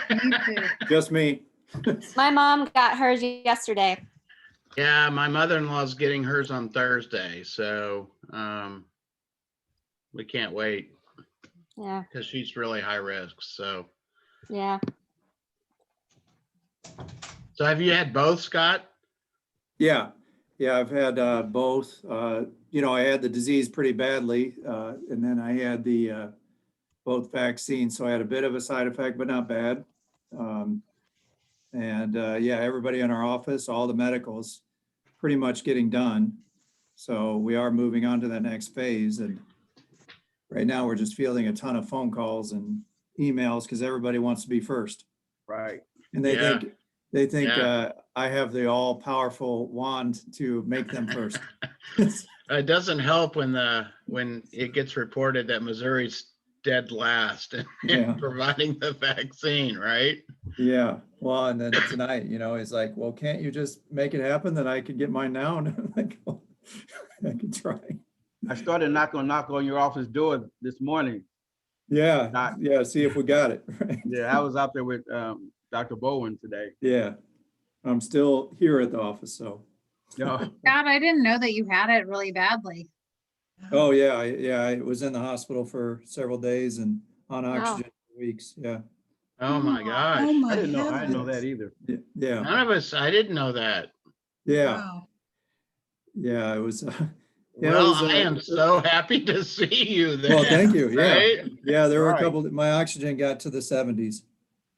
Me too. Just me. My mom got hers yesterday. Yeah, my mother-in-law's getting hers on Thursday, so we can't wait Yeah, because she's really high risk. So yeah. have you had both, Scott? Yeah, I've had both. I had the disease pretty badly, and then I had the both vaccines, so I had a bit of a side effect, but not bad. Everybody in our office, all the medicals, pretty much getting done. So we are moving on to the next phase, and right now we're just fielding a ton of phone calls and emails because everybody wants to be first. Right. And they Yeah. think Yeah. I have the all-powerful wand to make them first. It doesn't help when it gets reported that Missouri's dead last in Yeah. providing the vaccine, right? Yeah, well, and then tonight, it's like, well, can't you just make it happen that I could get mine now? And I'm like, well, I could try. I started knock on your office door this morning. Yeah, see if we got it. Right? Yeah, I was out there with Dr. Bowen today. Yeah, I'm still here at the office, so. Yeah. God, I didn't know that you had it really badly. Oh, yeah, I was in the hospital for several days and on oxygen for weeks, yeah. Oh my gosh. Oh my I didn't know heavens. that either. Yeah, None of us, I didn't know that. yeah, Wow. yeah, it was. Well, I am so happy to see you there. Well, thank you, yeah. Right? Yeah, there were a Right. couple, my oxygen got to the 70s,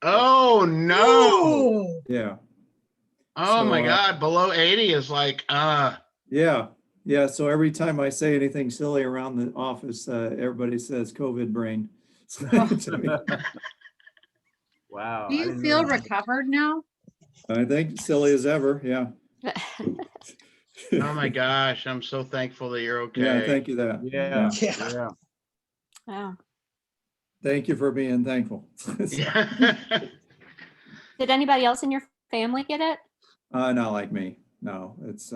Oh no. Oh, yeah. Oh my So, God. Below 80 is like, Yeah, so every time I say anything silly around the office, everybody says COVID brain. To me. Wow. Do I you didn't feel know that. recovered now? I think silly as ever, yeah. oh my gosh. I'm so thankful that you're okay. Yeah, thank you that. Yeah. Yeah. Yeah. Oh. Thank you for being thankful. Yeah. Did anybody else in your family get it? Not like me, no, it's,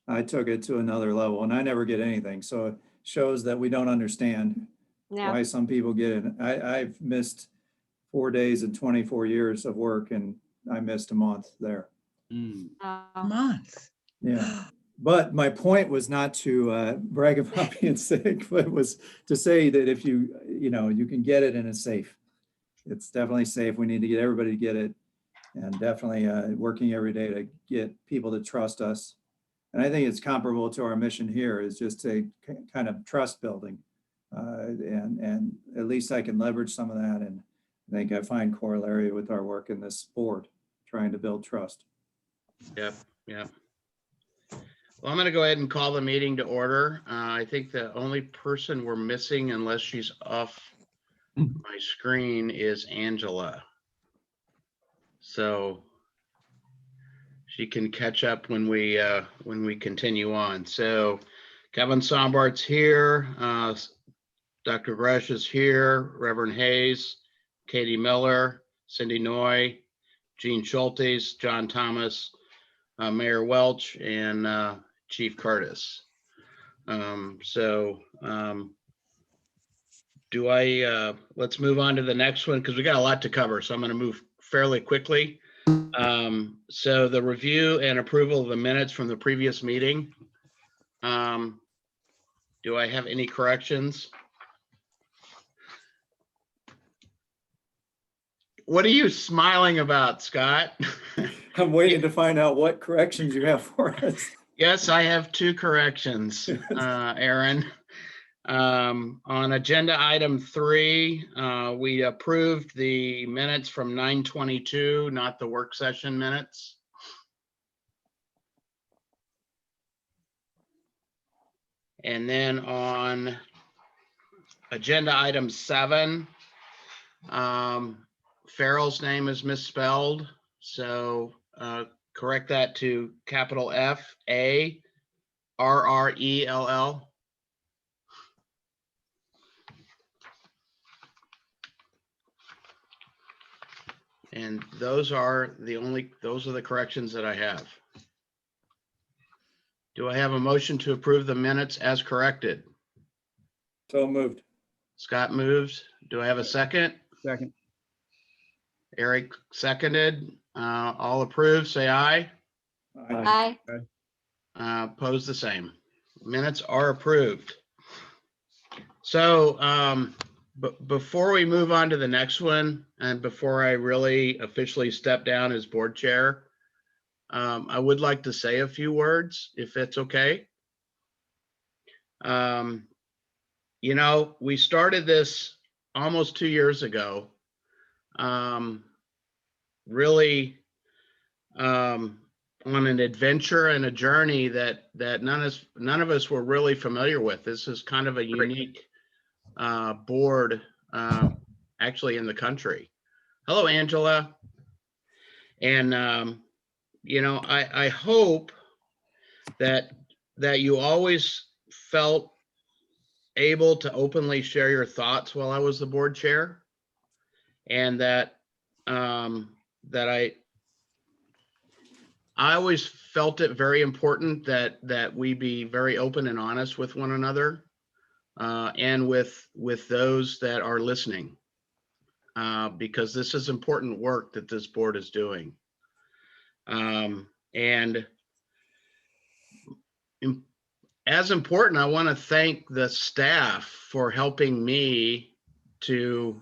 I took it to another level and I never get anything, so it shows that we don't understand Yeah. why some people get it. I've missed 4 days in 24 years of work and I missed a month there. Mm. Oh. month. Yeah, but my point was not to brag about being sick, but it was to say that if you can get it and it's safe. It's definitely safe. We need to get everybody to get it, and definitely working every day to get people to trust us. And I think it's comparable to our mission here is just to kind of trust building, and at least I can leverage some of that. And I think I find corollary with our work in this board, trying to build trust. Yep. Yep. Well, I'm going to go ahead and call the meeting to order. I think the only person we're missing, unless she's off my screen, is Angela. So she can catch up when we continue on. So Kevin Sombart's here. Dr. Gresh is here. Reverend Hayes, Katie Miller, Cindy Noy, Gene Schultes, John Thomas, Mayor Welch, and Chief Curtis. Let's move on to the next one because we got a lot to cover. So I'm going to move fairly quickly. So the review and approval of the minutes from the previous meeting. Do I have any corrections? What are you smiling about, Scott? I'm waiting to find out what corrections you have for us. Yes, I have two corrections, Aaron. On agenda item 3, we approved the minutes from 9/22, not the work session minutes. And then on agenda item 7, Farrell's name is misspelled, so correct that to capital F-A-R-R-E-L-L. And those are the corrections that I have. Do I have a motion to approve the minutes as corrected? So moved. Scott moves. Do I have a second? Second. Eric seconded. All approved, say aye. I- Aye. Opposed, the same. Minutes are approved. So, but before we move on to the next one, and before I really officially step down as board chair, I would like to say a few words, if it's okay. You know, we started this almost 2 years ago. Really, on an adventure and a journey that none of us were really familiar with. This is kind of a unique board, actually, in the country. Hello, Angela. And you know, I hope that you always felt able to openly share your thoughts while I was the board chair, and that I always felt it very important that we be very open and honest with one another, and with those that are listening, because this is important work that this board is doing. And as important, I want to thank the staff for helping me to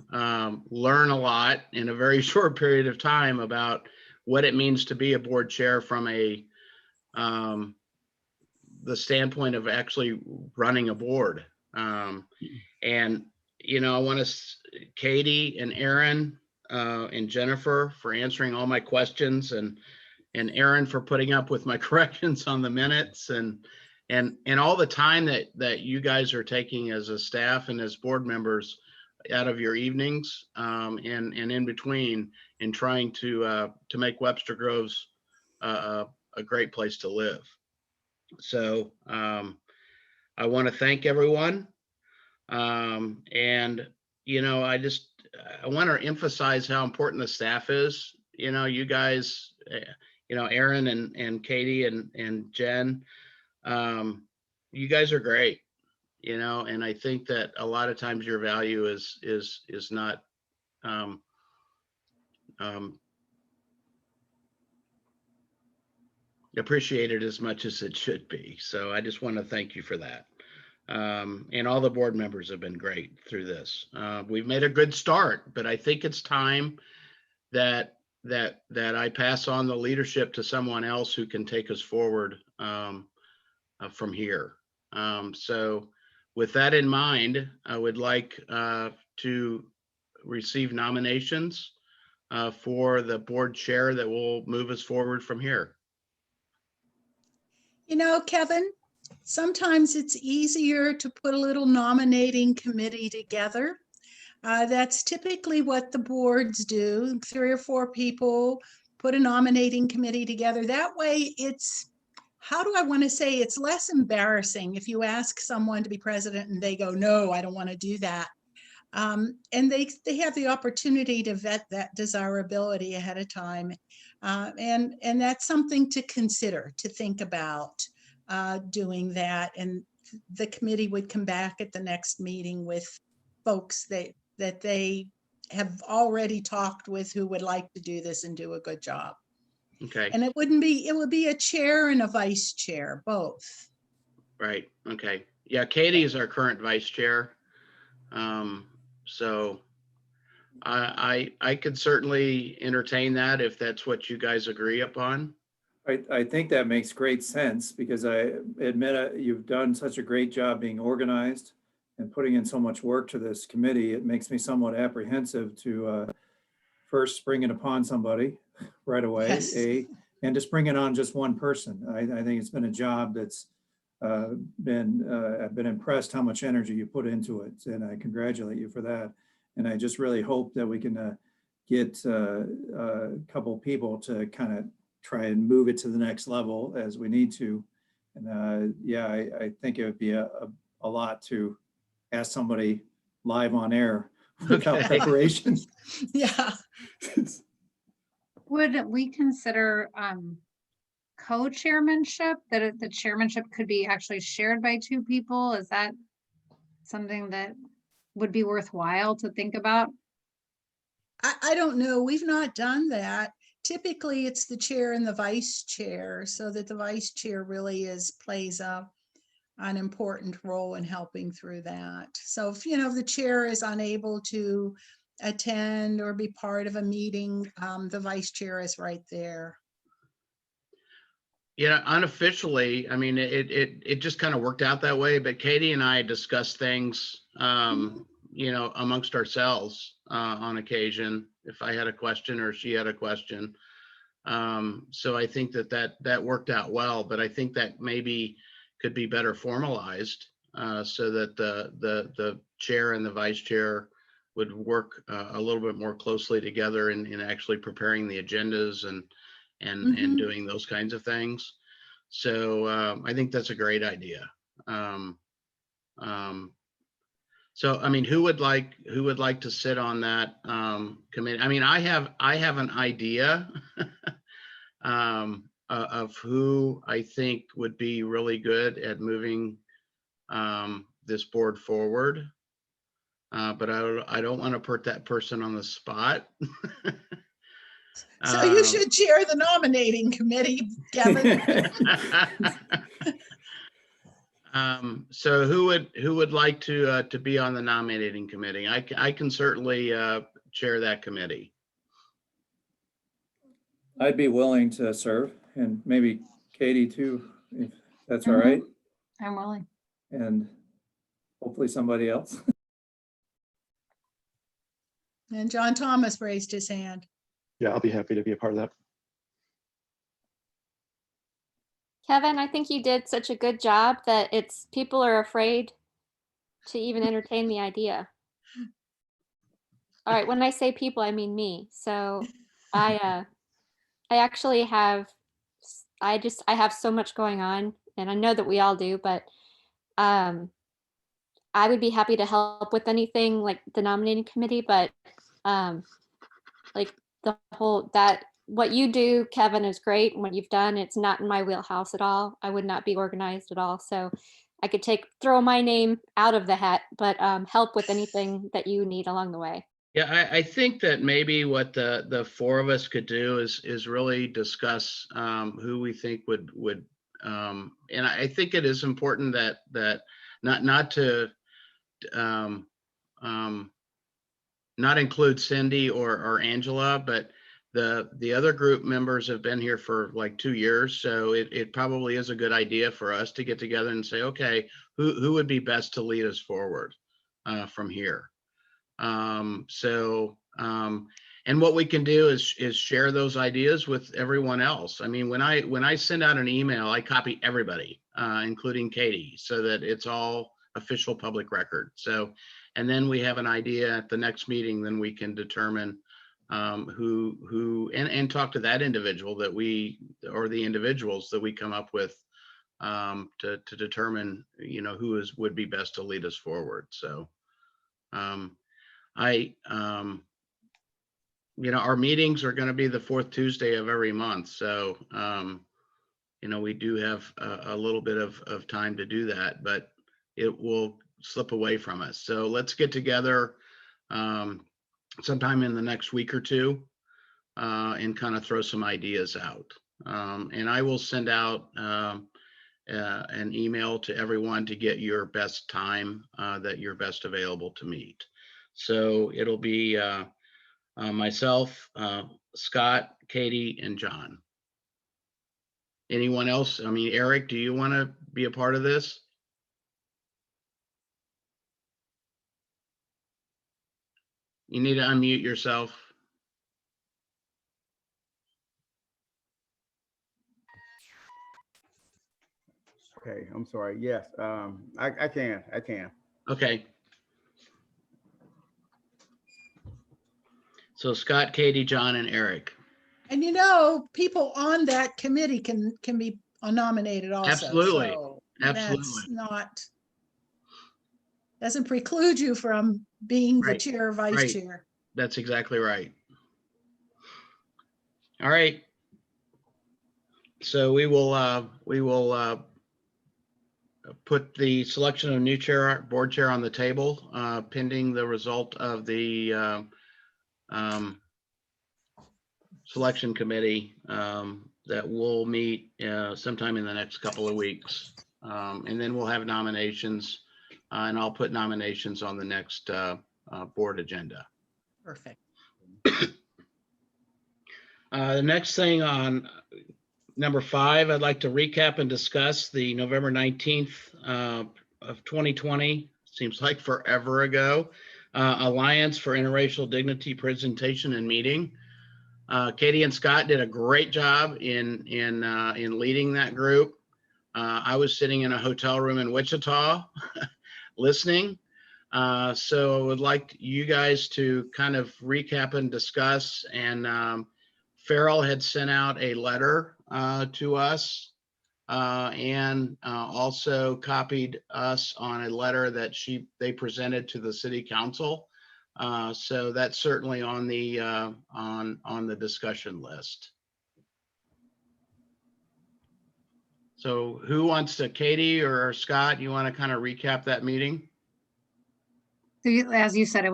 learn a lot in a very short period of time about what it means to be a board chair from the standpoint of actually running a board. And, you know, I want to, Katie and Aaron and Jennifer for answering all my questions, and Aaron for putting up with my corrections on the minutes, and all the time that you guys are taking as a staff and as board members out of your evenings, and in between, in trying to make Webster Groves a great place to live. So I want to thank everyone. And, you know, I want to emphasize how important the staff is. You know, you guys, you know, Aaron and Katie and Jen, you guys are great, you know, and I think that a lot of times your value is not appreciated as much as it should be. So I just want to thank you for that. And all the board members have been great through this. We've made a good start, but I think it's time that I pass on the leadership to someone else who can take us forward from here. So with that in mind, I would like to receive nominations for the board chair that will move us forward from here. You know, Kevin, sometimes it's easier to put a little nominating committee together. That's typically what the boards do. 3 or 4 people put a nominating committee together. That way it's, how do I want to say, it's less embarrassing if you ask someone to be president and they go, no, I don't want to do that. And they have the opportunity to vet that desirability ahead of time. And that's something to consider, to think about doing that. And the committee would come back at the next meeting with folks that they have already talked with who would like to do this and do a good job. Okay. And it would be a chair and a vice chair, both. Right. Okay. Yeah. Katie is our current vice chair. So I could certainly entertain that if that's what you guys agree upon. I think that makes great sense, because I admit you've done such a great job being organized and putting in so much work to this committee. It makes me somewhat apprehensive to first spring it upon somebody right away, Yes. and to spring it on just one person. I think it's been a job that's I've been impressed how much energy you put into it, and I congratulate you for that. And I just really hope that we can get a couple people to kind of try and move it to the next level as we need to. And yeah, I think it would be a lot to ask somebody live on air without Okay. preparation. Yeah. Would we consider co-chairmanship, that the chairmanship could be actually shared by 2 people? Is that something that would be worthwhile to think about? I don't know. We've not done that. Typically, it's the chair and the vice chair, so that the vice chair really plays an important role in helping through that. So if, if the chair is unable to attend or be part of a meeting, the vice chair is right there. Yeah, unofficially, I mean, it just kind of worked out that way, but Katie and I discussed things, amongst ourselves, on occasion, if I had a question or she had a question. So I think that worked out well, but I think that maybe could be better formalized, so that the chair and the vice chair would work, a little bit more closely together in actually preparing the agendas and Mhm. doing those kinds of things. So I think that's a great idea. So I mean, who would like to sit on that committee? I mean, I have an idea of who I think would be really good at moving this board forward. But I don't want to put that person on the spot. So you should chair the nominating committee, Kevin. So who would like to be on the nominating committee? I can certainly chair that committee. I'd be willing to serve, and maybe Katie too, if that's all Mhm. right, I'm willing. and hopefully somebody else. And John Thomas raised his hand. Yeah, I'll be happy to be a part of that. Kevin, I think you did such a good job that people are afraid to even entertain the idea. All right, when I say people, I mean me. So I actually have I have so much going on, and I know that we all do, but I would be happy to help with anything like the nominating committee, but like what you do, Kevin, is great. And what you've done, it's not in my wheelhouse at all. I would not be organized at all. So I could throw my name out of the hat, but help with anything that you need along the way. Yeah, I think that maybe what the four of us could do is really discuss who we think would and I think it is important that not to not include Cindy or Angela, but the other group members have been here for like 2 years, so it probably is a good idea for us to get together and say, okay, who would be best to lead us forward from here. And what we can do is share those ideas with everyone else. I mean, when I send out an email, I copy everybody, including Katie, so that it's all official public record. So, and then we have an idea at the next meeting, then we can determine who and talk to that individual or the individuals that we come up with to determine, who would be best to lead us forward. So, our meetings are going to be the fourth Tuesday of every month. So, we do have a little bit of time to do that, but it will slip away from us. So let's get together sometime in the next week or two and kind of throw some ideas out. And I will send out an email to everyone to get your best time that you're best available to meet. So it'll be myself, Scott, Katie, and John. Anyone else? I mean, Eric, do you want to be a part of this? You need to unmute yourself. Okay, I'm sorry. Yes, I can. Okay. So Scott, Katie, John, and Eric. And people on that committee can be nominated also. Absolutely. So Absolutely. that's doesn't preclude you from being the Right. chair or vice Right. chair. That's exactly right. All right. So we will put the selection of new board chair on the table, pending the result of the selection committee that will meet sometime in the next couple of weeks. And then we'll have nominations, and I'll put nominations on the next board agenda. Perfect. The next thing on number 5, I'd like to recap and discuss the November 19th of 2020, seems like forever ago, Alliance for Interracial Dignity presentation and meeting. Katie and Scott did a great job in leading that group. I was sitting in a hotel room in Wichita listening. So I would like you guys to kind of recap and discuss. And Farrell had sent out a letter to us and also copied us on a letter that they presented to the city council. So that's certainly on the discussion list. So who wants to, Katie or Scott, you want to kind of recap that meeting? So as you said,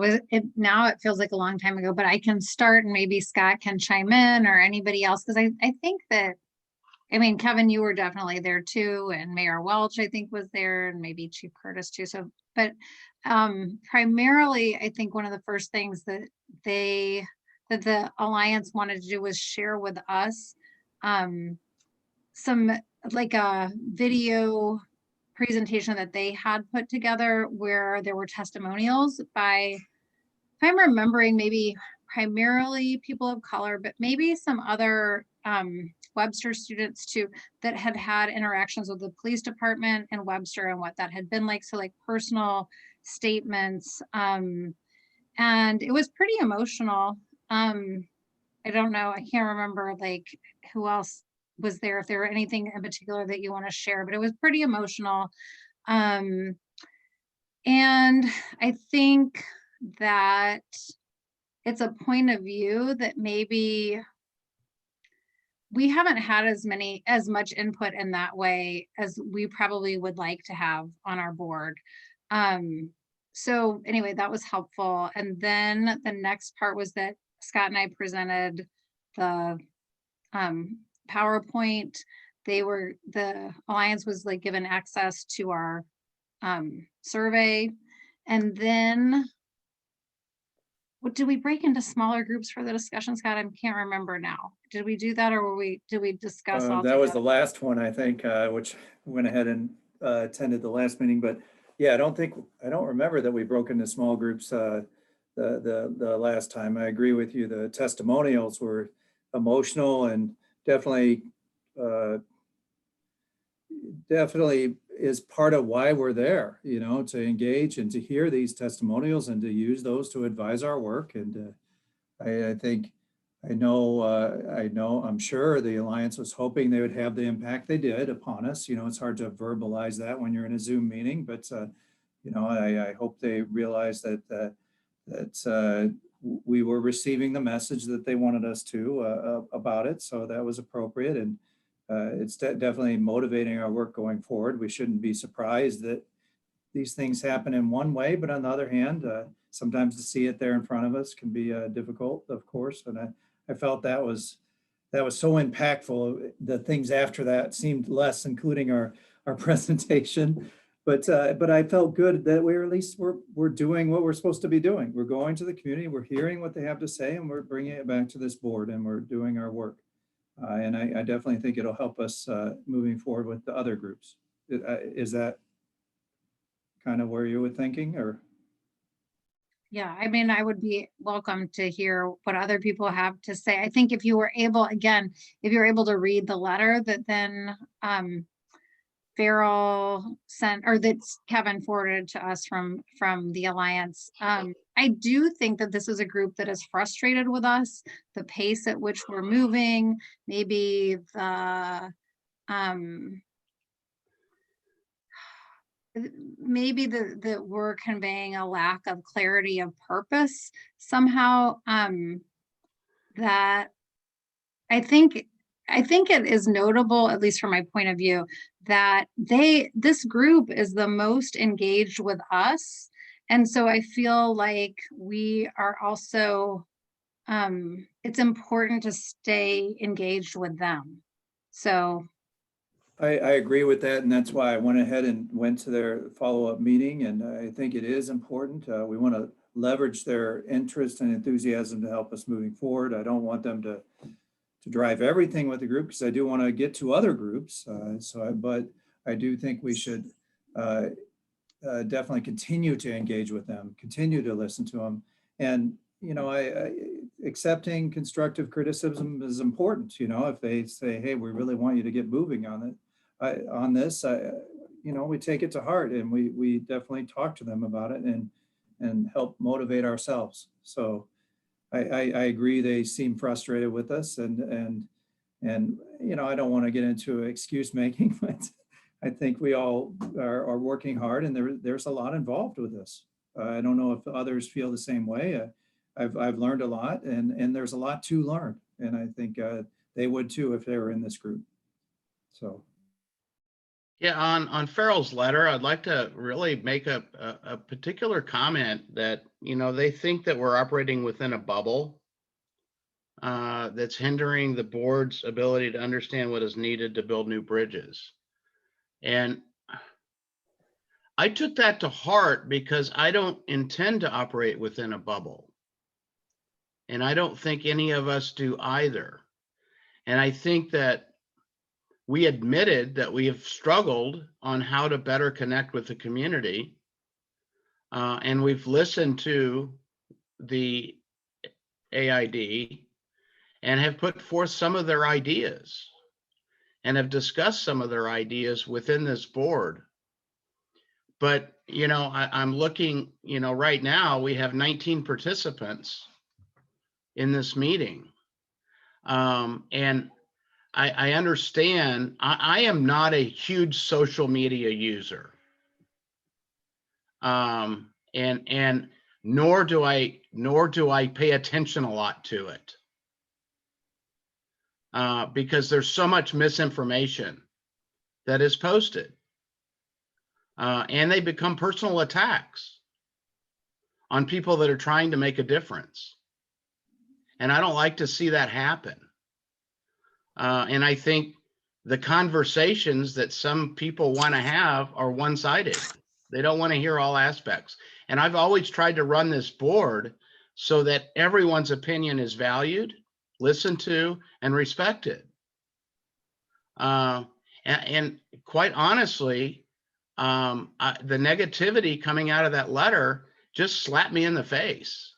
now it feels like a long time ago, but I can start and maybe Scott can chime in or anybody else. Cause I think that, I mean, Kevin, you were definitely there too. And Mayor Welch, I think, was there, and maybe Chief Curtis too. So, but primarily, I think one of the first things that the Alliance wanted to do was share with us some like a video presentation that they had put together where there were testimonials by, if I'm remembering, maybe primarily people of color, but maybe some other Webster students too, that had interactions with the police department and Webster and what that had been like. So like personal statements. And it was pretty emotional. I don't know, I can't remember like who else was there, if there were anything in particular that you want to share, but it was pretty emotional. And I think that it's a point of view that maybe we haven't had as much input in that way as we probably would like to have on our board. So anyway, that was helpful. And then the next part was that Scott and I presented the PowerPoint. The Alliance was like given access to our survey. And then what did we break into smaller groups for the discussion, Scott? I can't remember now. Did we do that, or did we discuss all That was the together? last one, I think, which went ahead and attended the last meeting, but yeah, I don't remember that we broke into small groups the last time. I agree with you. The testimonials were emotional and definitely is part of why we're there, to engage and to hear these testimonials and to use those to advise our work. And I'm sure the Alliance was hoping they would have the impact they did upon us. It's hard to verbalize that when you're in a Zoom meeting, but I hope they realized that we were receiving the message that they wanted us to about it. So that was appropriate. And it's definitely motivating our work going forward. We shouldn't be surprised that these things happen in one way, but on the other hand, sometimes to see it there in front of us can be difficult, of course. And I felt that was so impactful. The things after that seemed less, including our presentation. But I felt good that we're doing what we're supposed to be doing. We're going to the community, we're hearing what they have to say, and we're bringing it back to this board, and we're doing our work. And I definitely think it'll help us moving forward with the other groups. Is that kind of where you were thinking, or? Yeah, I mean, I would be welcome to hear what other people have to say. I think if you were able, to read the letter that then Farrell sent, or that Kevin forwarded to us from the Alliance. I do think that this is a group that is frustrated with us, the pace at which we're moving, maybe that we're conveying a lack of clarity of purpose somehow. That I think it is notable, at least from my point of view, that this group is the most engaged with us. And so I feel like we are also it's important to stay engaged with them. So, I agree with that, and that's why I went ahead and went to their follow-up meeting, and I think it is important. We want to leverage their interest and enthusiasm to help us moving forward. I don't want them to drive everything with the group, because I do want to get to other groups. But I do think we should definitely continue to engage with them, continue to listen to them. And, you know, accepting constructive criticism is important. You know, if they say, hey, we really want you to get moving on it, on this, you know, we take it to heart, and we definitely talk to them about it and help motivate ourselves. So I agree. They seem frustrated with us, and you know, I don't want to get into excuse making, but I think we all are working hard, and there's a lot involved with this. I don't know if others feel the same way. I've learned a lot, and there's a lot to learn, and I think they would too if they were in this group. So. Yeah, on Farrell's letter, I'd like to really make a particular comment that, you know, they think that we're operating within a bubble that's hindering the board's ability to understand what is needed to build new bridges. And I took that to heart because I don't intend to operate within a bubble. And I don't think any of us do either. And I think that we admitted that we have struggled on how to better connect with the community. And we've listened to the AID and have put forth some of their ideas and have discussed some of their ideas within this board. But, you know, I'm looking, you know, right now we have 19 participants in this meeting. And I understand, I am not a huge social media user. And nor do I pay attention a lot to it. Because there's so much misinformation that is posted. And they become personal attacks on people that are trying to make a difference. And I don't like to see that happen. And I think the conversations that some people want to have are one-sided. They don't want to hear all aspects. And I've always tried to run this board so that everyone's opinion is valued, listened to, and respected. And quite honestly, the negativity coming out of that letter just slapped me in the face.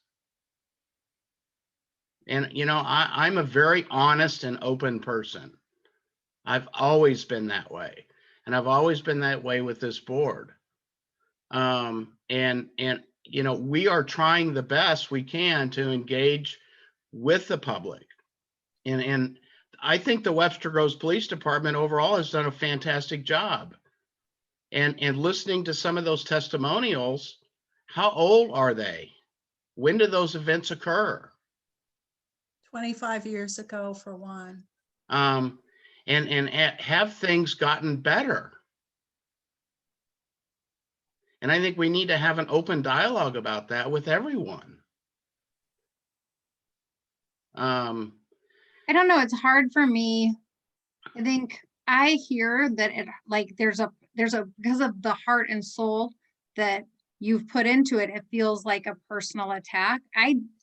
And, you know, I'm a very honest and open person. I've always been that way. And I've always been that way with this board. And you know, we are trying the best we can to engage with the public. And I think the Webster Groves Police Department overall has done a fantastic job. And listening to some of those testimonials, how old are they? When did those events occur? 25 years ago for one. And have things gotten better? And I think we need to have an open dialogue about that with everyone. I don't know, it's hard for me. I think I hear that it like there's a because of the heart and soul that you've put into it, it feels like a personal attack.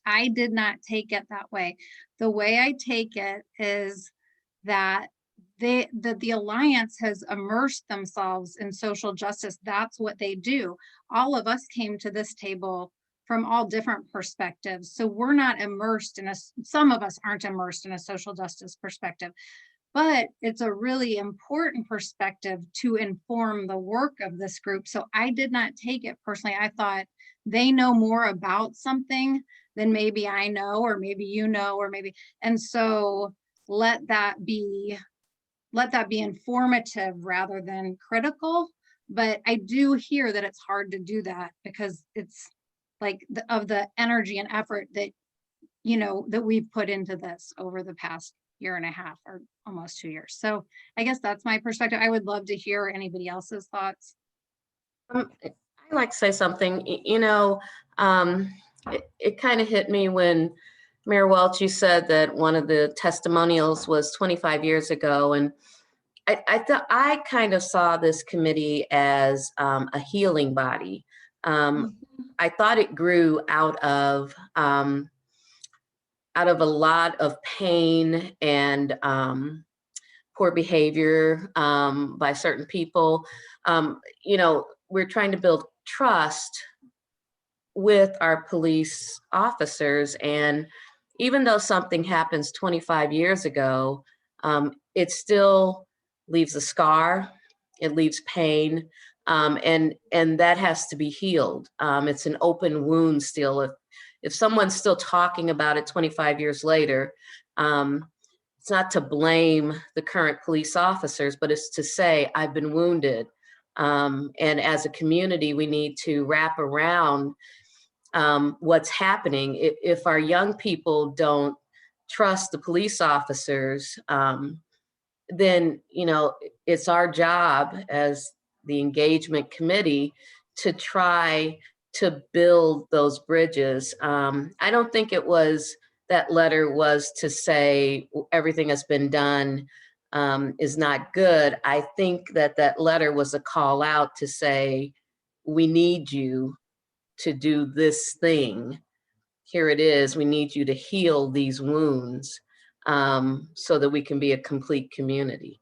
I did not take it that way. The way I take it is that the Alliance has immersed themselves in social justice. That's what they do. All of us came to this table from all different perspectives. So we're not immersed in some of us aren't immersed in a social justice perspective, but it's a really important perspective to inform the work of this group. So I did not take it personally. I thought they know more about something than maybe I know, or maybe you know, or maybe, and so let that be informative rather than critical. But I do hear that it's hard to do that because it's like of the energy and effort that, you know, that we've put into this over the past year and a half or almost 2 years. So I guess that's my perspective. I would love to hear anybody else's thoughts. I'd like to say something. You know, it kind of hit me when Mayor Welch, you said that one of the testimonials was 25 years ago, and I thought I kind of saw this committee as a healing body. I thought it grew out of a lot of pain and poor behavior by certain people. You know, we're trying to build trust with our police officers. And even though something happens 25 years ago, it still leaves a scar, it leaves pain, and that has to be healed. It's an open wound still. If someone's still talking about it 25 years later, it's not to blame the current police officers, but it's to say, I've been wounded. And as a community, we need to wrap around what's happening. If our young people don't trust the police officers, then, you know, it's our job as the engagement committee to try to build those bridges. I don't think that letter was to say everything that's been done is not good. I think that letter was a call out to say, we need you to do this thing. Here it is. We need you to heal these wounds so that we can be a complete community.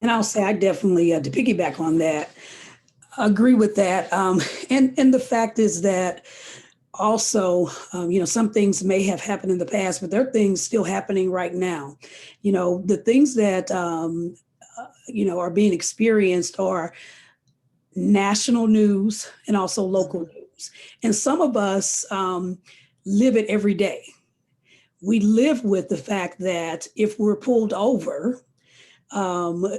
And I'll say I definitely, to piggyback on that, agree with that. And the fact is that also, you know, some things may have happened in the past, but there are things still happening right now. You know, the things that, you know, are being experienced are national news and also local news. And some of us live it every day. We live with the fact that if we're pulled over,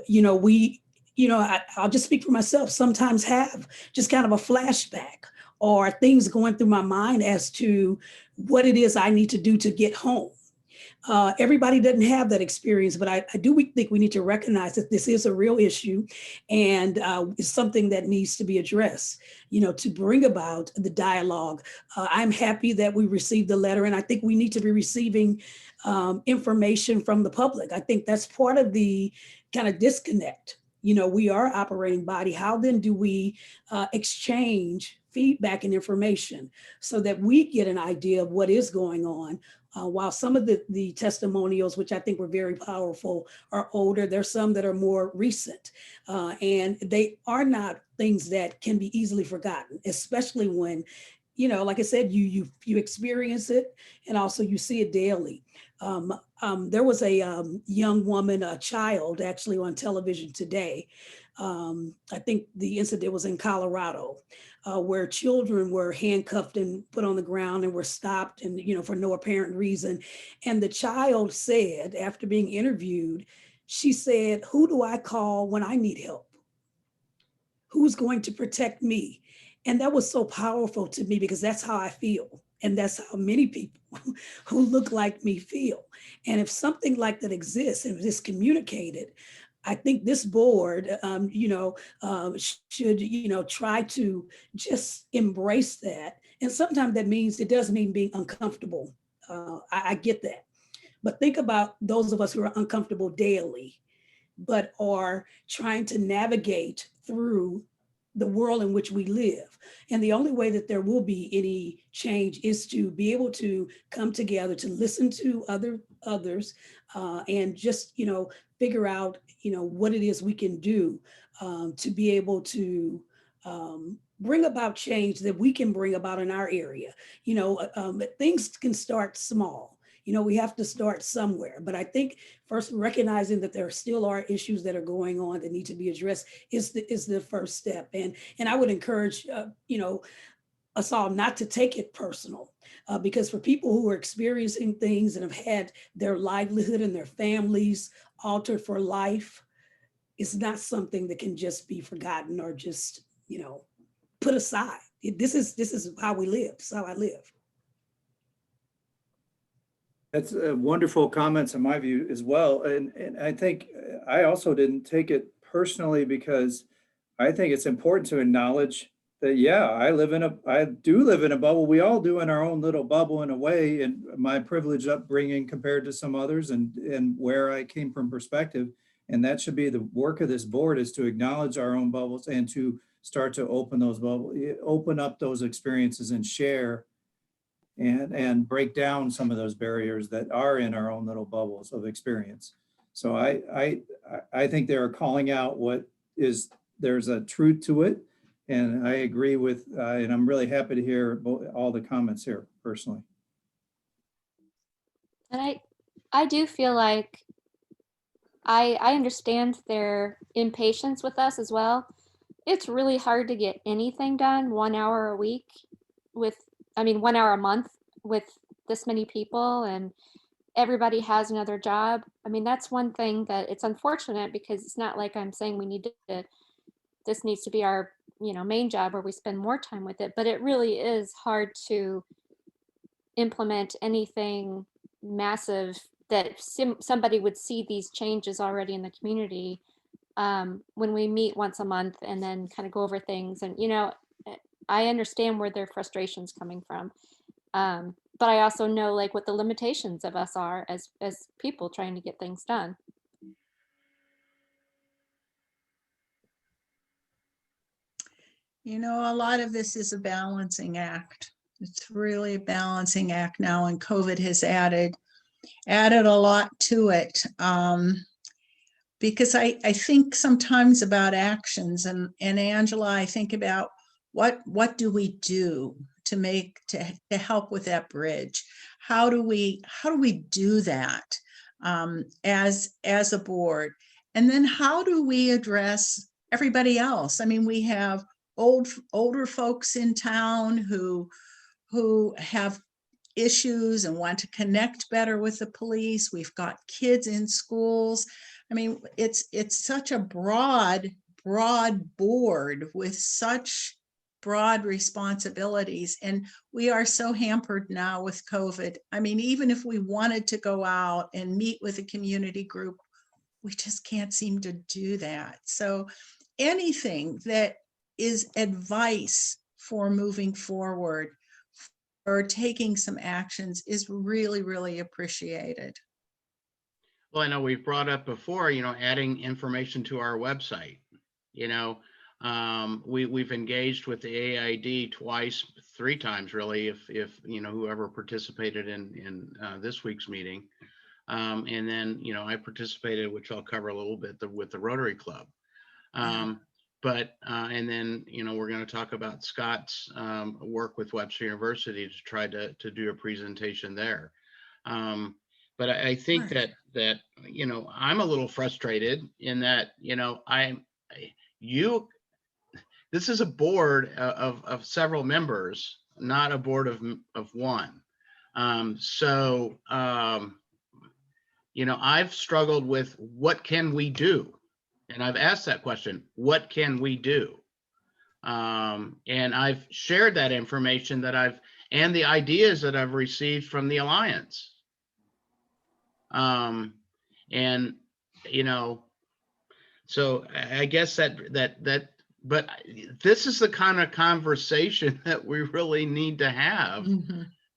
you know, I'll just speak for myself, sometimes have just kind of a flashback or things going through my mind as to what it is I need to do to get home. Everybody doesn't have that experience, but I do think we need to recognize that this is a real issue and it's something that needs to be addressed, you know, to bring about the dialogue. I'm happy that we received the letter, and I think we need to be receiving information from the public. I think that's part of the kind of disconnect. You know, we are operating body. How then do we exchange feedback and information so that we get an idea of what is going on? While some of the testimonials, which I think were very powerful, are older, there's some that are more recent. And they are not things that can be easily forgotten, especially when, you know, like I said, you experience it and also you see it daily. There was a young woman, a child actually on television today. I think the incident was in Colorado, where children were handcuffed and put on the ground and were stopped and, you know, for no apparent reason. And the child said, after being interviewed, she said, who do I call when I need help? Who's going to protect me? And that was so powerful to me because that's how I feel. And that's how many people who look like me feel. And if something like that exists and is communicated, I think this board, should, you know, try to just embrace that. And sometimes that means, it does mean being uncomfortable. I get that. But think about those of us who are uncomfortable daily, but are trying to navigate through the world in which we live. And the only way that there will be any change is to be able to come together, to listen to others, and just, you know, figure out, you know, what it is we can do to be able to bring about change that we can bring about in our area. You know, things can start small. You know, we have to start somewhere. But I think first recognizing that there still are issues that are going on that need to be addressed is the first step. And I would encourage, you know, us all not to take it personal, because for people who are experiencing things and have had their livelihood and their families altered for life, it's not something that can just be forgotten or just, you know, put aside. This is how we live. This is how I live. That's wonderful comments in my view as well. And I think I also didn't take it personally because I think it's important to acknowledge that, yeah, I do live in a bubble. We all do in our own little bubble in a way, and my privileged upbringing compared to some others and where I came from perspective. And that should be the work of this board, is to acknowledge our own bubbles and to start to open up those experiences and share and break down some of those barriers that are in our own little bubbles of experience. So I think they're calling out there's a truth to it. And I agree with, and I'm really happy to hear all the comments here personally. And I do feel like I understand their impatience with us as well. It's really hard to get anything done 1 hour a week 1 hour a month with this many people, and everybody has another job. I mean, that's one thing that it's unfortunate, because it's not like I'm saying this needs to be our, main job where we spend more time with it, but it really is hard to implement anything massive that somebody would see these changes already in the community when we meet once a month and then kind of go over things. And, I understand where their frustration's coming from. But I also know like what the limitations of us are as people trying to get things done. A lot of this is a balancing act. It's really a balancing act now, and COVID has added a lot to it. Because I think sometimes about actions, and Angela, I think about what do we do to help with that bridge? How do we do that as a board? And then how do we address everybody else? I mean, we have older folks in town who have issues and want to connect better with the police. We've got kids in schools. I mean, it's such a broad board with such broad responsibilities, and we are so hampered now with COVID. I mean, even if we wanted to go out and meet with a community group, we just can't seem to do that. So anything that is advice for moving forward or taking some actions is really, really appreciated. Well, I know we've brought up before, adding information to our website. We've engaged with the AID twice, 3 times really, if whoever participated in this week's meeting. And then, I participated, which I'll cover a little bit, with the Rotary Club. And then, we're going to talk about Scott's work with Webster University to try to do a presentation there. But I think that I'm a little frustrated in that, this is a board of several members, not a board of one. I've struggled with what can we do? And I've asked that question, what can we do? And I've shared that information and the ideas that I've received from the Alliance. So I guess but this is the kind of conversation that we really need to have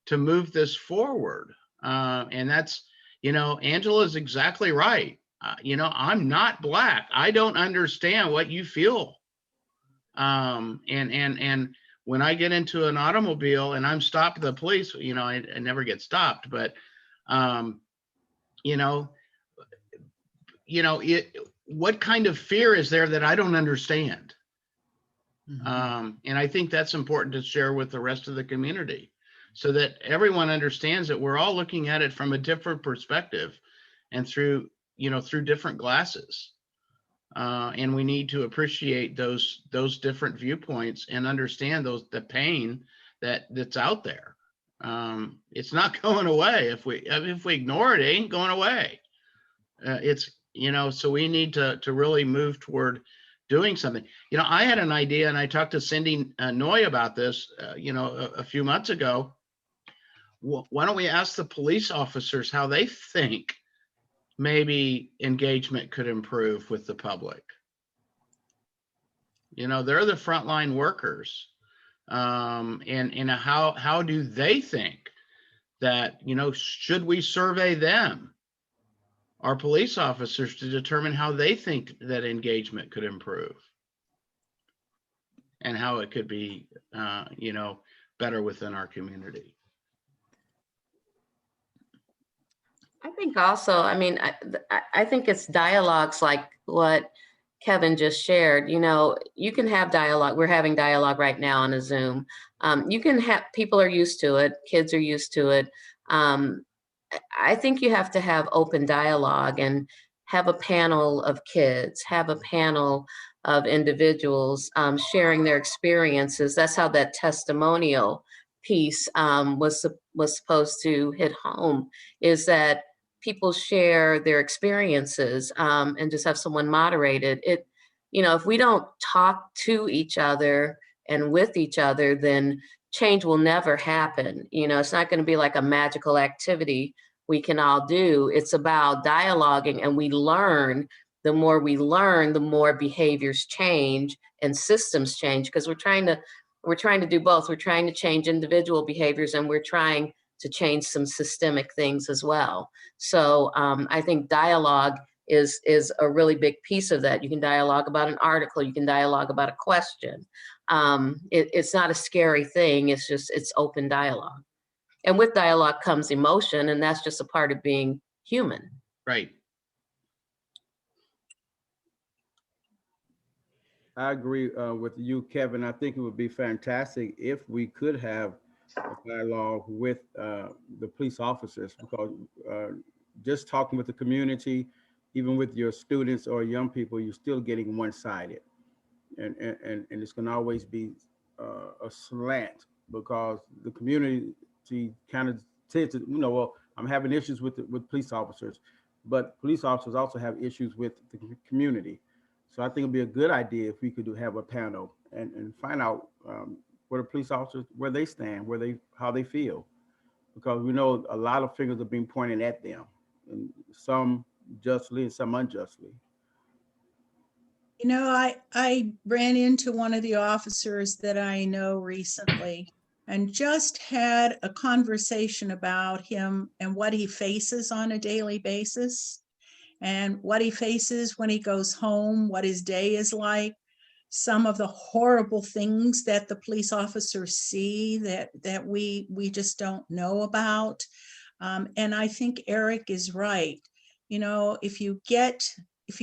to move this forward. And that's, Angela's exactly right. I'm not Black. I don't understand what you feel. And when I get into an automobile and I'm stopped by the police, I never get stopped, but, what kind of fear is there that I don't understand? And I think that's important to share with the rest of the community so that everyone understands that we're all looking at it from a different perspective and through different glasses. And we need to appreciate those different viewpoints and understand the pain that's out there. It's not going away. If we ignore it, it ain't going away. So we need to really move toward doing something. I had an idea, and I talked to Cindy Noy about this, a few months ago. Why don't we ask the police officers how they think maybe engagement could improve with the public? You know, they're the frontline workers. And how do they think that, you know, should we survey them, our police officers, to determine how they think that engagement could improve and how it could be, you know, better within our community. I think also, I mean, I think it's dialogues like what Kevin just shared. You know, you can have dialogue. We're having dialogue right now on a Zoom. You can have, people are used to it. Kids are used to it. I think you have to have open dialogue and have a panel of kids, have a panel of individuals sharing their experiences. That's how that testimonial piece was supposed to hit home, is that people share their experiences and just have someone moderate it. You know, if we don't talk to each other and with each other, then change will never happen. You know, it's not going to be like a magical activity we can all do. It's about dialoguing, and we learn. The more we learn, the more behaviors change and systems change, because we're trying to do both. We're trying to change individual behaviors, and we're trying to change some systemic things as well. So I think dialogue is a really big piece of that. You can dialogue about an article, you can dialogue about a question. It's not a scary thing, it's open dialogue. And with dialogue comes emotion, and that's just a part of being human. Right. I agree with you, Kevin. I think it would be fantastic if we could have a dialogue with the police officers, because just talking with the community, even with your students or young people, you're still getting one-sided. And it's going to always be a slant, because the community kind of tends to, you know, well, I'm having issues with police officers, but police officers also have issues with the community. So I think it'd be a good idea if we could have a panel and find out where the police officers, where they stand, how they feel, because we know a lot of fingers are being pointed at them, and some justly and some unjustly. You know, I ran into one of the officers that I know recently and just had a conversation about him and what he faces on a daily basis, and what he faces when he goes home, what his day is like, some of the horrible things that the police officers see that we just don't know about. And I think Eric is right. You know, if you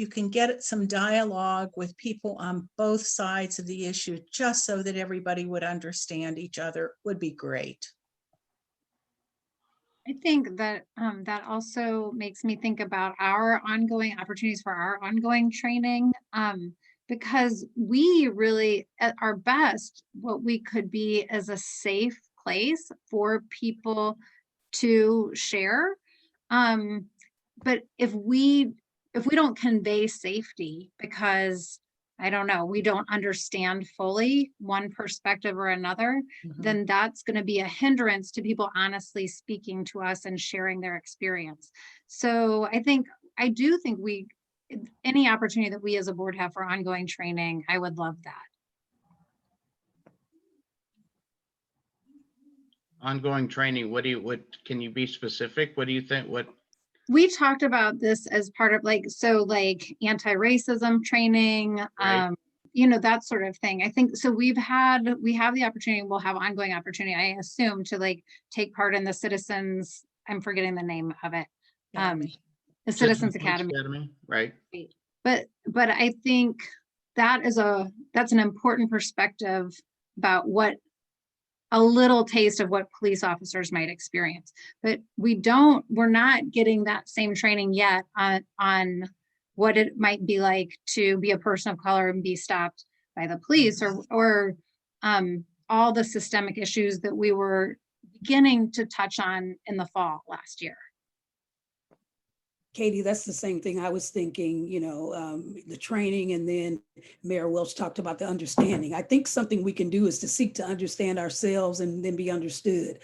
can get some dialogue with people on both sides of the issue, just so that everybody would understand each other, would be great. I think that that also makes me think about our ongoing opportunities for our ongoing training, because we really, at our best, what we could be is a safe place for people to share. But if we don't convey safety because, I don't know, we don't understand fully one perspective or another, then that's going to be a hindrance to people honestly speaking to us and sharing their experience. So I do think any opportunity that we as a board have for ongoing training, I would love that. Ongoing training, what can you be specific? What do you think? We talked about this as part of anti-racism training, Right. You know, that sort of thing. I think so. We have the opportunity, we'll have ongoing opportunity, I assume, to take part in the Citizens, I'm forgetting the name of it. The Citizens Academy. Right. But I think that's an important perspective about a little taste of what police officers might experience. But we're not getting that same training yet on what it might be like to be a person of color and be stopped by the police, or all the systemic issues that we were beginning to touch on in the fall last year. Katie, that's the same thing I was thinking, you know, the training, and then Mayor Welch talked about the understanding. I think something we can do is to seek to understand ourselves and then be understood.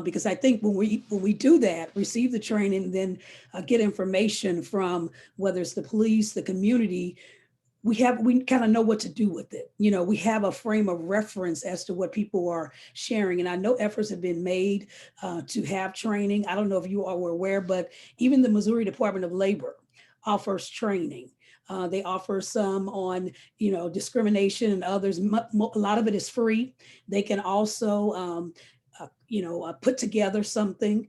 Because I think when we do that, receive the training, then get information from whether it's the police, the community, we kind of know what to do with it. We have a frame of reference as to what people are sharing. And I know efforts have been made to have training. I don't know if you all were aware, but even the Missouri Department of Labor offers training. They offer some on, discrimination and others. A lot of it is free. They can also, put together something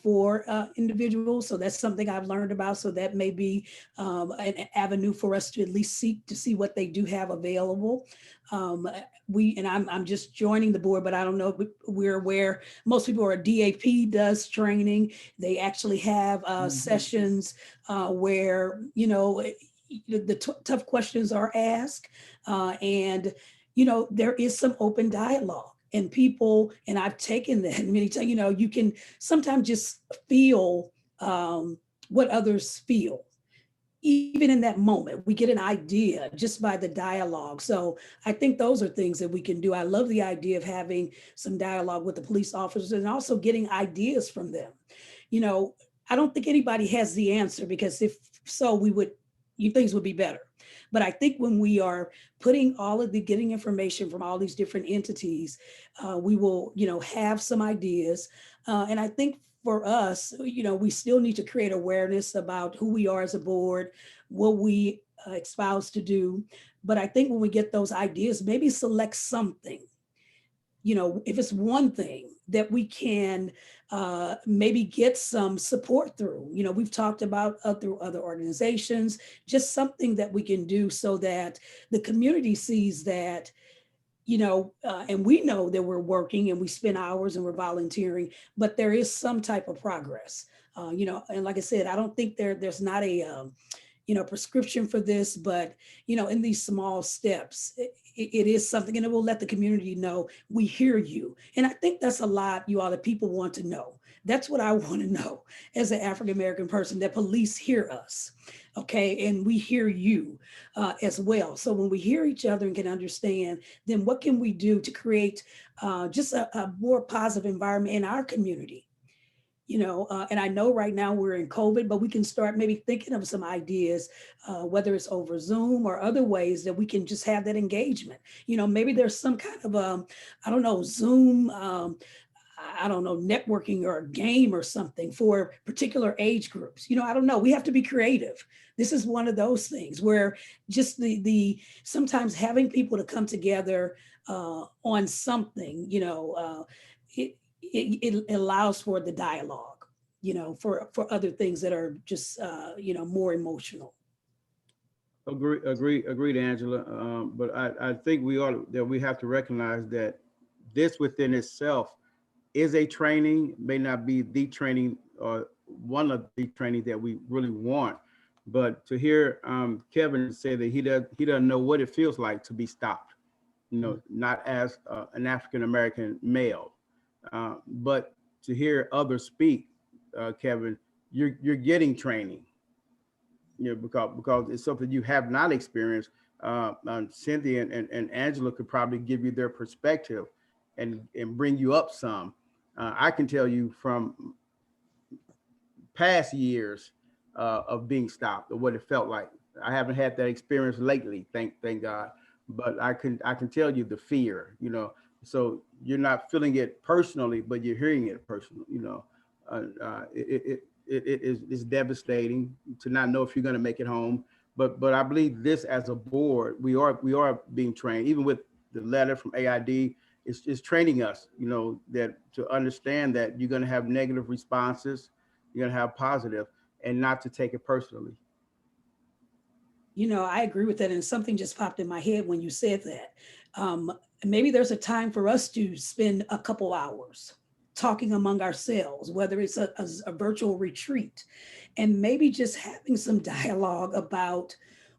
for individuals. So that's something I've learned about. So that may be an avenue for us to at least seek to see what they do have available. I'm just joining the board, but I don't know if we're aware, most people are DAP does training. They actually have sessions where, the tough questions are asked and, there is some open dialogue. And people, and I've taken that many times, you can sometimes just feel what others feel. Even in that moment, we get an idea just by the dialogue. So I think those are things that we can do. I love the idea of having some dialogue with the police officers and also getting ideas from them. I don't think anybody has the answer, because if so, things would be better. But I think when we are getting information from all these different entities, we will, have some ideas. And I think for us, we still need to create awareness about who we are as a board, what we espouse to do. But I think when we get those ideas, maybe select something, if it's one thing that we can maybe get some support through. We've talked about through other organizations, just something that we can do so that the community sees that, and we know that we're working and we spend hours and we're volunteering, but there is some type of progress. And like I said, I don't think there's not a prescription for this, but, in these small steps, it is something, and it will let the community know we hear you. And I think that's a lot, you all, that people want to know. That's what I want to know as an African-American person, that police hear us. Okay. And we hear you as well. So when we hear each other and can understand, then what can we do to create just a more positive environment in our community? And I know right now we're in COVID, but we can start maybe thinking of some ideas, whether it's over Zoom or other ways that we can just have that engagement. Maybe there's some kind of, I don't know, Zoom, I don't know, networking or a game or something for particular age groups. I don't know. We have to be creative. This is one of those things where just the sometimes having people to come together on something, it allows for the dialogue, for other things that are just, more emotional. Agreed, Angela. But I think we have to recognize that this within itself is a training, may not be the training or one of the training that we really want. But to hear Kevin say that he doesn't know what it feels like to be stopped, not as an African-American male. But to hear others speak, Kevin, you're getting training, because it's something you have not experienced. Cynthia and Angela could probably give you their perspective and bring you up some. I can tell you from past years of being stopped or what it felt like. I haven't had that experience lately, thank God. But I can tell you the fear, So you're not feeling it personally, but you're hearing it personally. It's devastating to not know if you're going to make it home. But I believe this, as a board, we are being trained. Even with the letter from AID, it's training us, that to understand that you're going to have negative responses, you're going to have positive, and not to take it personally. I agree with that. And something just popped in my head when you said that. Maybe there's a time for us to spend a couple hours talking among ourselves, whether it's a virtual retreat, and maybe just having some dialogue about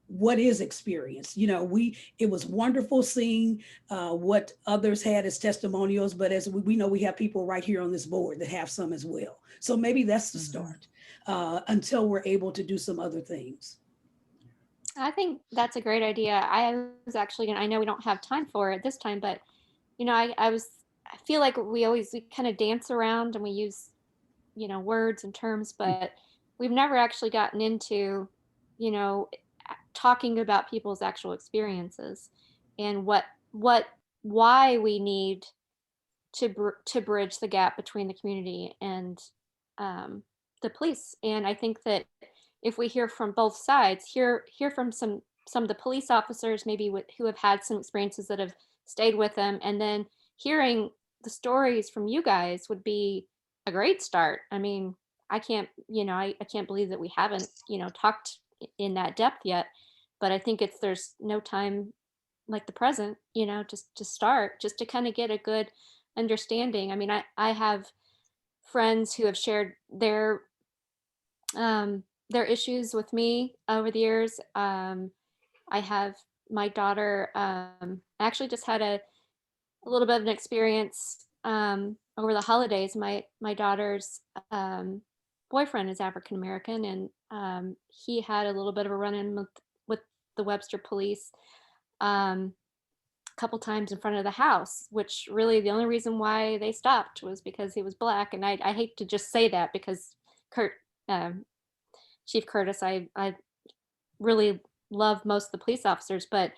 what is experienced. It was wonderful seeing what others had as testimonials, but as we know, we have people right here on this board that have some as well. So maybe that's the start until we're able to do some other things. I think that's a great idea. I was actually I know we don't have time for it this time, but I feel like we kind of dance around and we use, words and terms, but we've never actually gotten into, talking about people's actual experiences and why we need to bridge the gap between the community and the police. And I think that if we hear from both sides, hear from some of the police officers maybe who have had some experiences that have stayed with them, and then hearing the stories from you guys would be a great start. I mean, I can't believe that we haven't, talked in that depth yet, but I think there's no time like the present, just to start, just to kind of get a good understanding. I mean, I have friends who have shared their issues with me over the years. I have my daughter actually just had a little bit of an experience over the holidays. My daughter's boyfriend is African American, and he had a little bit of a run-in with the Webster police a couple times in front of the house, which really the only reason why they stopped was because he was Black. And I hate to just say that because Chief Curtis, I really love most of the police officers, but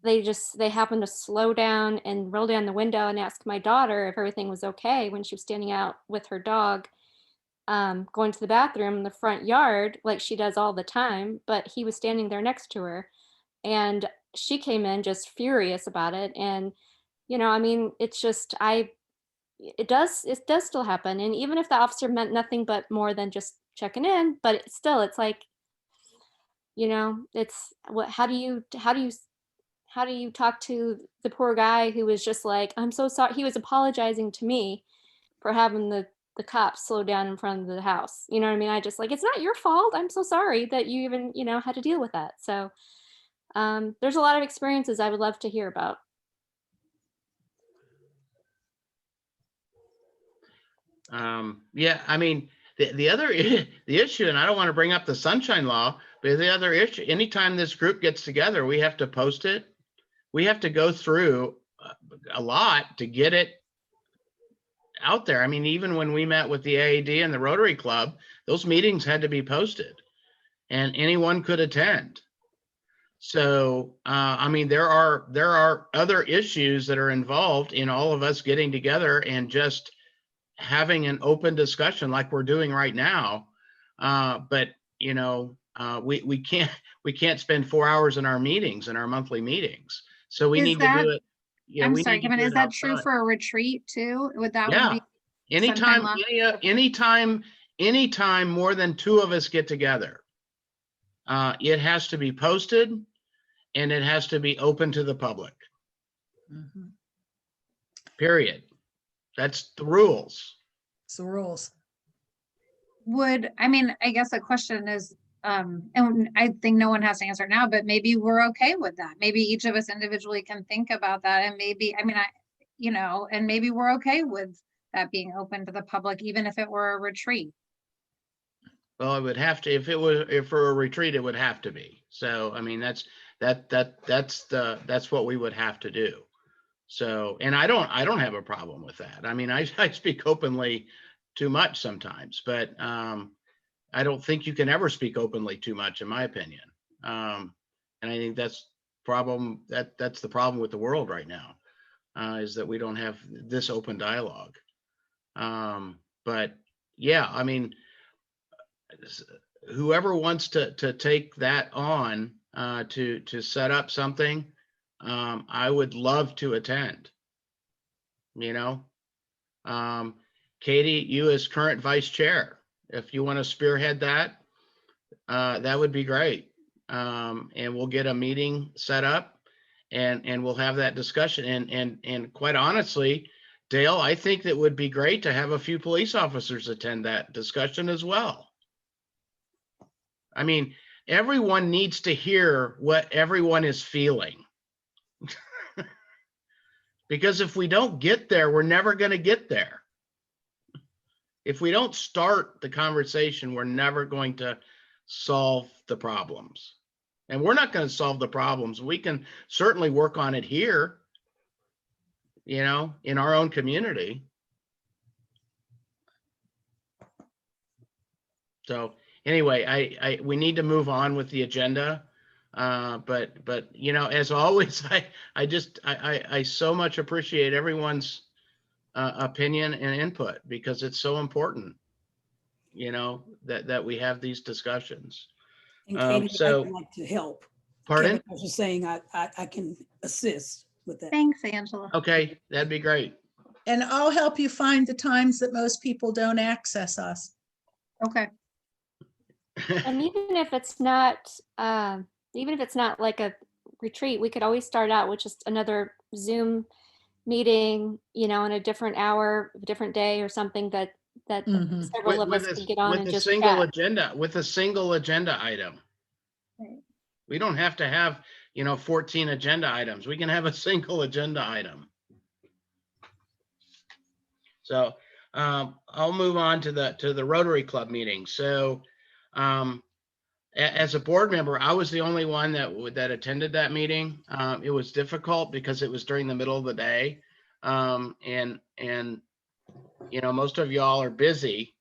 they happened to slow down and roll down the window and ask my daughter if everything was okay when she was standing out with her dog, going to the bathroom in the front yard like she does all the time, but he was standing there next to her. And she came in just furious about it. And, I mean, it's just, it does still happen. And even if the officer meant nothing but more than just checking in, but it's like, it's what, how do you talk to the poor guy who was just like, I'm so sorry. He was apologizing to me for having the cops slow down in front of the house. You know what I mean? I just like, it's not your fault. I'm so sorry that you even, had to deal with that. So there's a lot of experiences I would love to hear about. Yeah, I mean, the other the issue, and I don't want to bring up the sunshine law, but the other issue, anytime this group gets together, we have to post it. We have to go through a lot to get it out there. I mean, even when we met with the AAD and the Rotary Club, those meetings had to be posted and anyone could attend. So, I mean, there are other issues that are involved in all of us getting together and just having an open discussion like we're doing right now. But we can't spend 4 hours in our meetings, in our monthly meetings. So we Is need to that- do it. Yeah, I'm we sorry, need to Kevin, do is it that true outside. for a retreat too? Would that Yeah. one be? Anytime, Sunshine anytime more than 2 of us get together, it has to be posted and it has to be open to the public. Mhm. Period. That's the rules. It's the rules. I guess the question is, and I think no one has to answer it now, but maybe we're okay with that. Maybe each of us individually can think about that, and maybe, and maybe we're okay with that being open to the public, even if it were a retreat. Well, it would have to, if for a retreat, it would have to be. So, I mean, that's what we would have to do. So, and I don't have a problem with that. I mean, I speak openly too much sometimes, but I don't think you can ever speak openly too much, in my opinion. And I think that's the problem with the world right now, is that we don't have this open dialogue. But yeah, I mean, whoever wants to take that on, to set up something, I would love to attend. Katie, you as current vice chair, if you want to spearhead that, that would be great. And we'll get a meeting set up and we'll have that discussion. And quite honestly, Dale, I think that would be great to have a few police officers attend that discussion as well. I mean, everyone needs to hear what everyone is feeling. Because if we don't get there, we're never going to get there. If we don't start the conversation, we're never going to solve the problems. And we're not going to solve the problems. We can certainly work on it here, in our own community. So anyway, we need to move on with the agenda. But you know, as always, I so much appreciate everyone's opinion and input, because it's so important, you know, that we have these discussions. And Katie, So- I'd like to help. Pardon? Kevin, I was just saying I can assist with that. Thanks, Angela. Okay, that'd be great. And I'll help you find the times that most people don't access us. Okay. And even if it's not like a retreat, we could always start out with just another Zoom meeting, you know, in a different hour, a different day or something that Mhm. several of us can get on and With a just single chat. agenda, with a single agenda item. Right. We don't have to have, you know, 14 agenda items. We can have a single agenda item. So I'll move on to the Rotary Club meeting. So as a board member, I was the only one that attended that meeting. It was difficult because it was during the middle of the day. And you know, most of y'all are busy,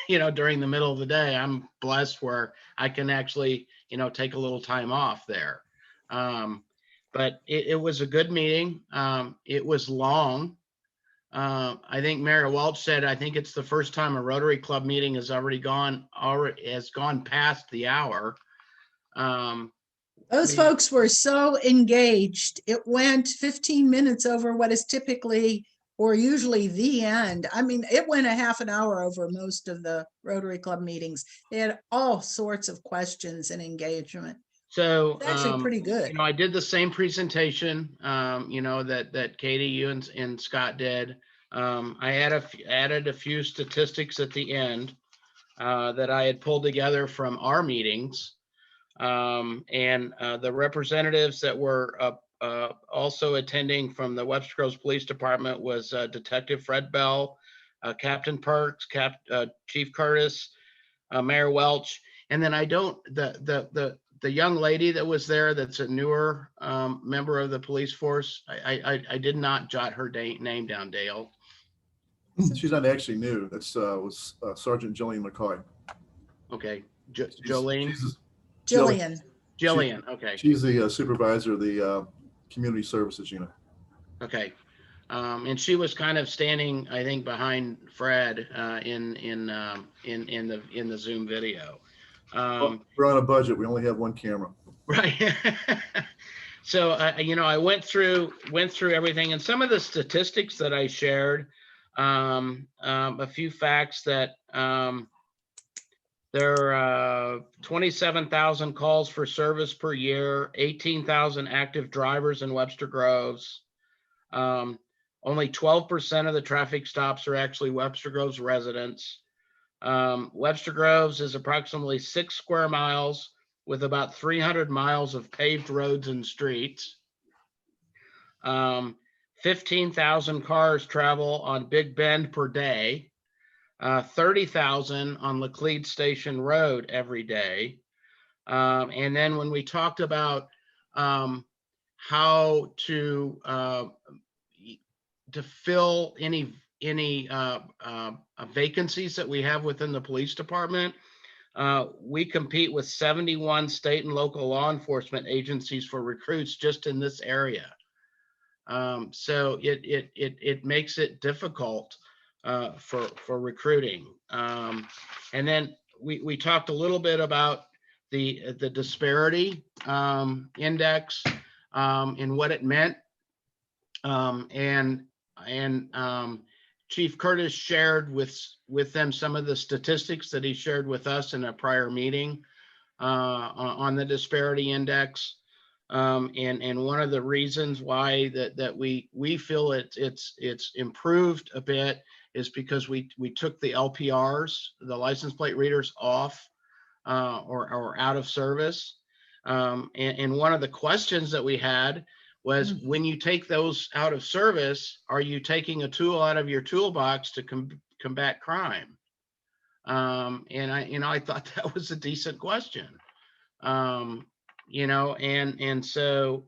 you know, during the middle of the day. I'm blessed where I can actually, you know, take a little time off there. But it was a good meeting. It was long. I think Mayor Welch said, I think it's the first time a Rotary Club meeting has gone past the hour. Those folks were so engaged. It went 15 minutes over what is typically or usually the end. I mean, it went a half an hour over most of the Rotary Club meetings. They had all sorts of questions and engagement. So It's actually pretty good. you know, I did the same presentation, you know, that Katie, you and Scott did. I added a few statistics at the end that I had pulled together from our meetings. And the representatives that were also attending from the Webster Groves Police Department was Detective Fred Bell, Captain Perks, Chief Curtis, Mayor Welch, and then the young lady that was there that's a newer member of the police force. I did not jot her name down, Dale. She's not actually new. That's was Sergeant Jillian McCoy. Okay, She's- Jolene, she's- Jillian. Jillian. Okay, She's the supervisor of the community services unit. okay. And she was kind of standing, I think, behind Fred in the Zoom video. We're on a budget. We only have one camera. Right. So you know, I went through everything, and some of the statistics that I shared, a few facts that there are 27,000 calls for service per year, 18,000 active drivers in Webster Groves. Only 12% of the traffic stops are actually Webster Groves residents. Webster Groves is approximately 6 square miles with about 300 miles of paved roads and streets. 15,000 cars travel on Big Bend per day. 30,000 on Laclede Station Road every day. And then when we talked about how to fill any vacancies that we have within the police department, we compete with 71 state and local law enforcement agencies for recruits just in this area. So it makes it difficult for recruiting. And then we talked a little bit about the disparity index and what it meant. And Chief Curtis shared with them some of the statistics that he shared with us in a prior meeting on the disparity index. And one of the reasons why that we feel it's improved a bit is because we took the LPRs, the license plate readers, off or out of service. And one of the questions that we had was, when you take those out of service, are you taking a tool out of your toolbox to combat crime? And I thought that was a decent question. You know, and so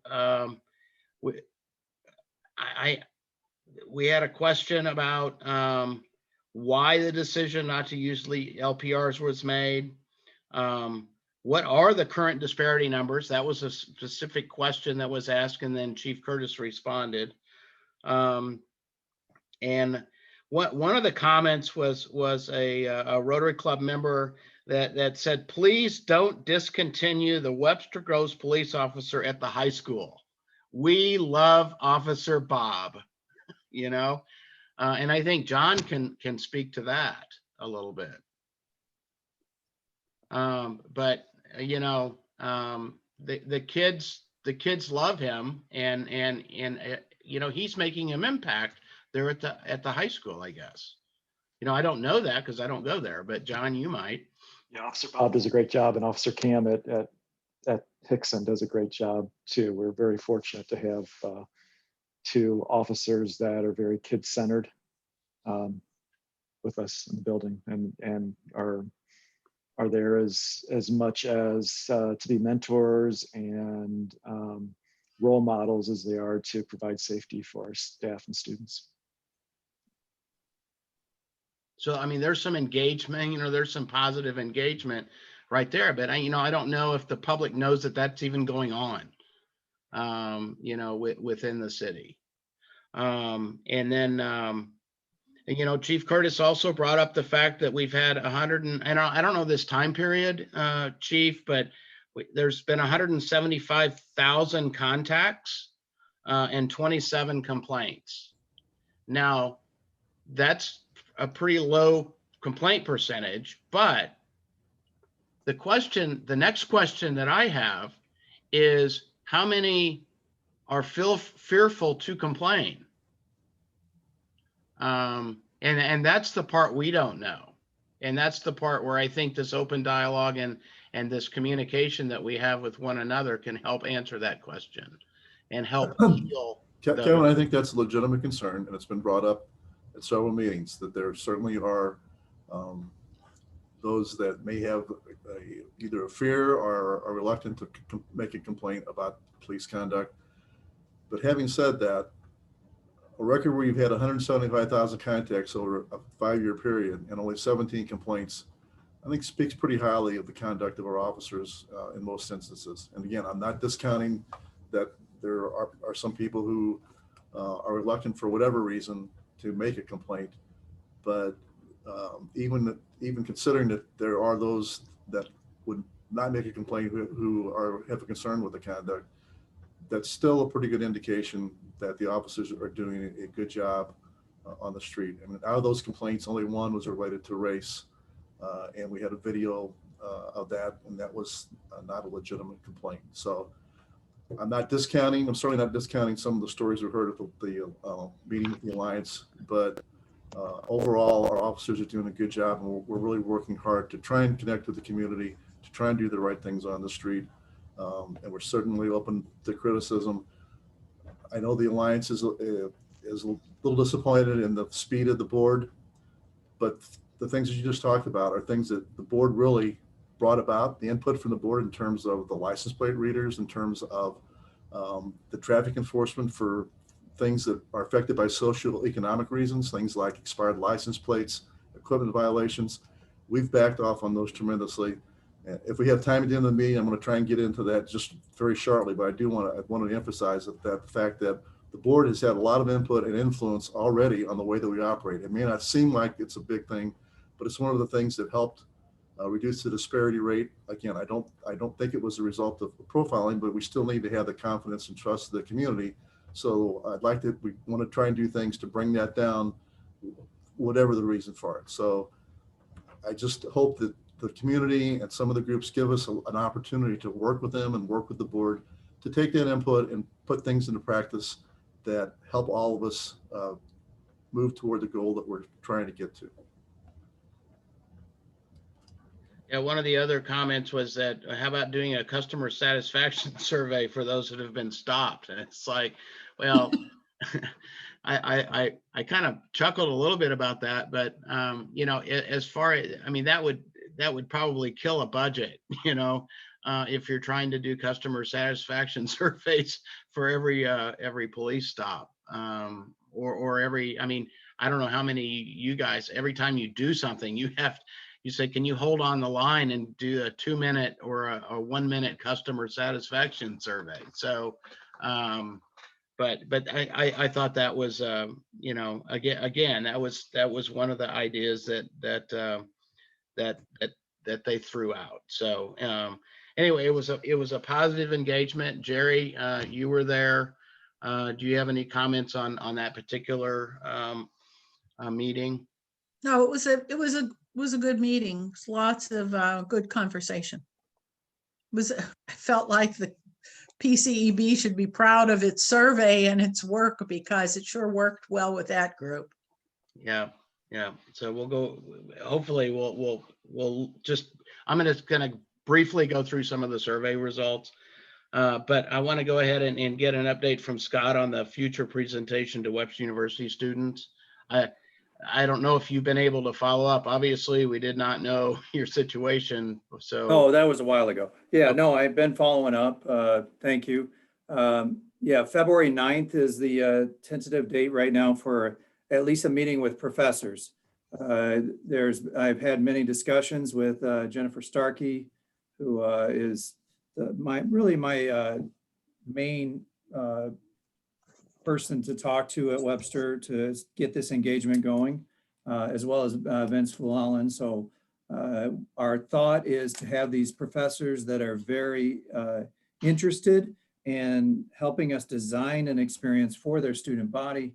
we had a question about why the decision not to use LPRs was made. What are the current disparity numbers? That was a specific question that was asked, and then Chief Curtis responded. And one of the comments was a Rotary Club member that said, please don't discontinue the Webster Groves police officer at the high school. We love Officer Bob, you know? And I think John can speak to that a little bit. But you know, the kids love him, and you know, he's making an impact there at the high school, I guess. You know, I don't know that because I don't go there, but John, you might. Yeah, Officer Bob does a great job, and Officer Cam at Hickson does a great job too. We're very fortunate to have two officers that are very kid-centered with us in the building, and are there as much as to be mentors and role models as they are to provide safety for our staff and students. So, I mean, there's some engagement, you know, there's some positive engagement right there, but I don't know if the public knows that that's even going on, you know, within the city. And then, you know, Chief Curtis also brought up the fact that we've had and I don't know this time period, Chief, but there's been 175,000 contacts and 27 complaints. Now, that's a pretty low complaint percentage, but the next question that I have is, how many are fearful to complain? And that's the part we don't know. And that's the part where I think this open dialogue and this communication that we have with one another can help answer that question and help heal. Kevin, I think that's a legitimate concern, and it's been brought up at several meetings, that there certainly are those that may have either a fear or are reluctant to make a complaint about police conduct. But having said that, a record where you've had 175,000 contacts over a 5-year period and only 17 complaints, I think speaks pretty highly of the conduct of our officers in most instances. And again, I'm not discounting that there are some people who are reluctant for whatever reason to make a complaint, but even considering that there are those that would not make a complaint who have a concern with the conduct, that's still a pretty good indication that the officers are doing a good job on the street. I mean, out of those complaints, only one was related to race, and we had a video of that, and that was not a legitimate complaint. So I'm certainly not discounting some of the stories we heard at the meeting with the Alliance, but overall, our officers are doing a good job, and we're really working hard to try and connect with the community, to try and do the right things on the street. And we're certainly open to criticism. I know the Alliance is a little disappointed in the speed of the board, but the things that you just talked about are things that the board really brought about, the input from the board in terms of the license plate readers, in terms of the traffic enforcement for things that are affected by social economic reasons, things like expired license plates, equipment violations. We've backed off on those tremendously. If we have time at the end of the meeting, I'm going to try and get into that just very shortly, but I want to emphasize that the fact that the board has had a lot of input and influence already on the way that we operate. It may not seem like it's a big thing, but it's one of the things that helped reduce the disparity rate. Again, I don't think it was a result of profiling, but we still need to have the confidence and trust of the community. So we want to try and do things to bring that down, whatever the reason for it. So I just hope that the community and some of the groups give us an opportunity to work with them and work with the board to take that input and put things into practice that help all of us move toward the goal that we're trying to get to. Yeah, one of the other comments was that, how about doing a customer satisfaction survey for those that have been stopped? And it's like, well, I kind of chuckled a little bit about that, but you know, as far as, I mean, that would probably kill a budget, you know, if you're trying to do customer satisfaction surveys for every police stop, or every, I mean, I don't know how many you guys, every time you do something, you you say, can you hold on the line and do a 2-minute or a 1-minute customer satisfaction survey? So, but I thought that was, you know, again, that was one of the ideas that they threw out. So anyway, it was a positive engagement. Jerry, you were there. Do you have any comments on that particular meeting? No, it was a good meeting. Lots of good conversation. I felt like the PCEB should be proud of its survey and its work because it sure worked well with that group. Yeah. So we'll go, hopefully we'll just, I'm gonna briefly go through some of the survey results. But I want to go ahead and get an update from Scott on the future presentation to Webster University students. I don't know if you've been able to follow up. Obviously, we did not know your situation, so. Oh, that was a while ago. Yeah, no, I've been following up. Thank you. Yeah, February 9th is the tentative date right now for at least a meeting with professors. I've had many discussions with Jennifer Starkey, who is my main person to talk to at Webster to get this engagement going, as well as Vince Llewellyn. So our thought is to have these professors that are very interested in helping us design an experience for their student body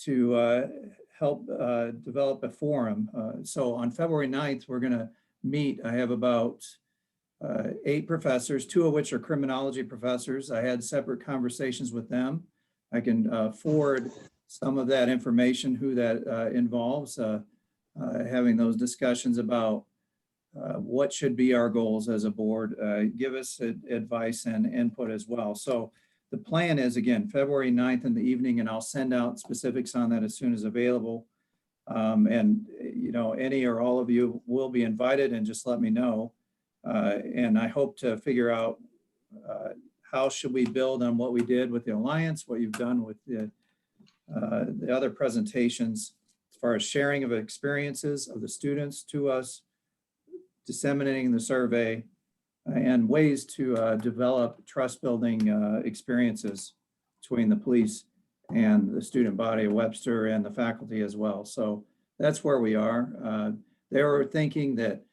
to help develop a forum. So on February 9th, we're going to meet. I have about 8 professors, 2 of which are criminology professors. I had separate conversations with them. I can forward some of that information, who that involves, having those discussions about what should be our goals as a board, give us advice and input as well. So the plan is, again, February 9th in the evening, and I'll send out specifics on that as soon as available. And, you know, any or all of you will be invited, and just let me know. And I hope to figure out how should we build on what we did with the Alliance, what you've done with the other presentations, as far as sharing of experiences of the students to us, disseminating the survey, and ways to develop trust-building experiences between the police and the student body of Webster and the faculty as well. So that's where we are. They were thinking that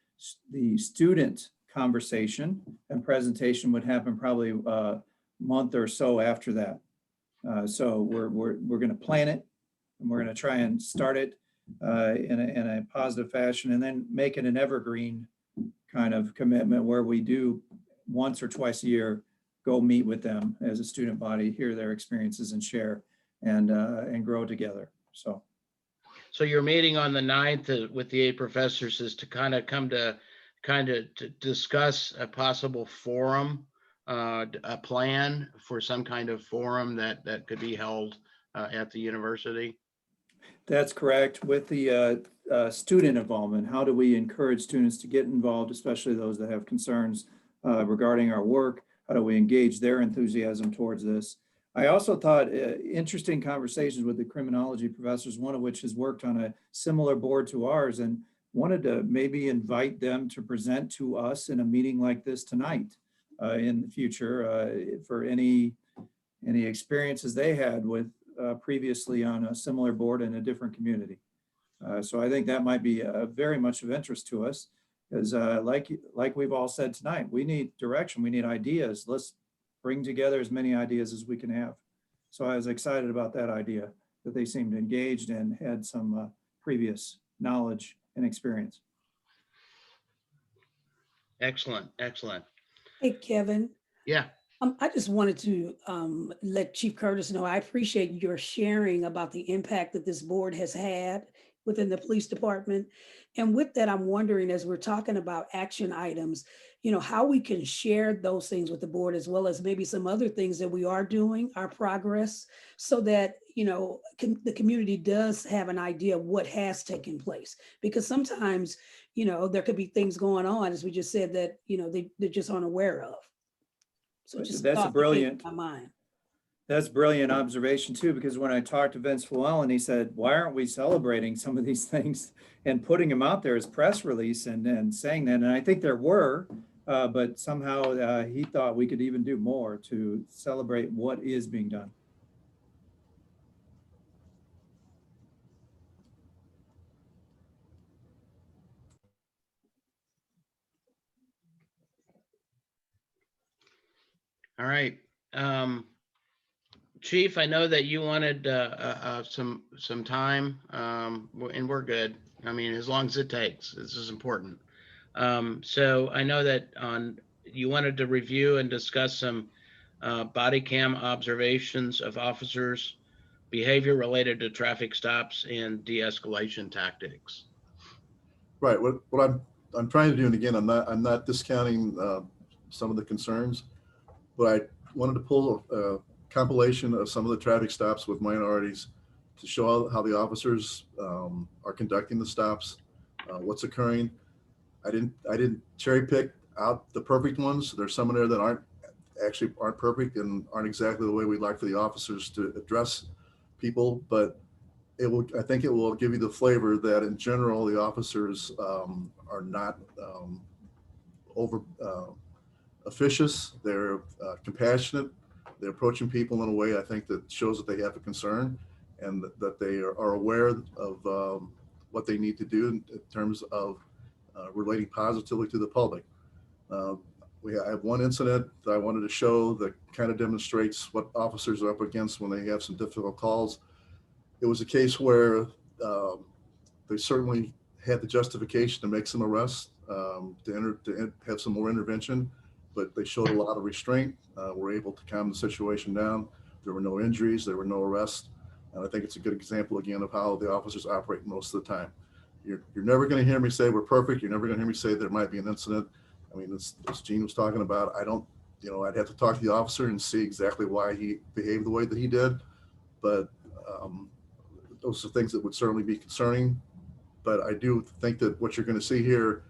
the student conversation and presentation would happen probably a month or so after that. So we're going to plan it, and we're going to try and start it in a positive fashion, and then make it an evergreen kind of commitment where we do once or twice a year go meet with them as a student body, hear their experiences and share and grow together. So your meeting on the 9th with the 8 professors is to kind of to discuss a possible forum, a plan for some kind of forum that could be held at the university? That's correct. With the student involvement, how do we encourage students to get involved, especially those that have concerns regarding our work? How do we engage their enthusiasm towards this? I also thought interesting conversations with the criminology professors, one of which has worked on a similar board to ours, and wanted to maybe invite them to present to us in a meeting like this tonight in the future for any experiences they had with previously on a similar board in a different community. So I think that might be very much of interest to us, because like we've all said tonight, we need direction, we need ideas. Let's bring together as many ideas as we can have. So I was excited about that idea, that they seemed engaged and had some previous knowledge and experience. Excellent. Hey, Kevin. Yeah. I just wanted to let Chief Curtis know, I appreciate your sharing about the impact that this board has had within the police department. And with that, I'm wondering, as we're talking about action items, you know, how we can share those things with the board, as well as maybe some other things that we are doing, our progress, so that, you know, the community does have an idea of what has taken place. Because sometimes, you know, there could be things going on, as we just said, that, you know, they're just unaware of. So just That's a brilliant, my mind. That's brilliant observation too, because when I talked to Vince Llewellyn, he said, why aren't we celebrating some of these things and putting them out there as press release and saying that? And I think there were, but somehow he thought we could even do more to celebrate what is being done. All right. Chief, I know that you wanted some time, and we're good. I mean, as long as it takes, this is important. So I know that you wanted to review and discuss some body cam observations of officers' behavior related to traffic stops and de-escalation tactics. Right. What I'm trying to do, and again, I'm not discounting some of the concerns, but I wanted to pull a compilation of some of the traffic stops with minorities to show how the officers are conducting the stops, what's occurring. I didn't cherry pick out the perfect ones. There's some in there that aren't perfect and aren't exactly the way we'd like for the officers to address people, but I think it will give you the flavor that in general, the officers are not over officious. They're compassionate. They're approaching people in a way I think that shows that they have a concern and that they are aware of what they need to do in terms of relating positively to the public. I have one incident that I wanted to show that kind of demonstrates what officers are up against when they have some difficult calls. It was a case where they certainly had the justification to make some arrests, to have some more intervention, but they showed a lot of restraint, were able to calm the situation down. There were no injuries, there were no arrests. And I think it's a good example again of how the officers operate most of the time. You're never going to hear me say we're perfect. You're never going to hear me say there might be an incident. I mean, as Gene was talking about, I'd have to talk to the officer and see exactly why he behaved the way that he did. But those are things that would certainly be concerning. But I do think that what you're going to see here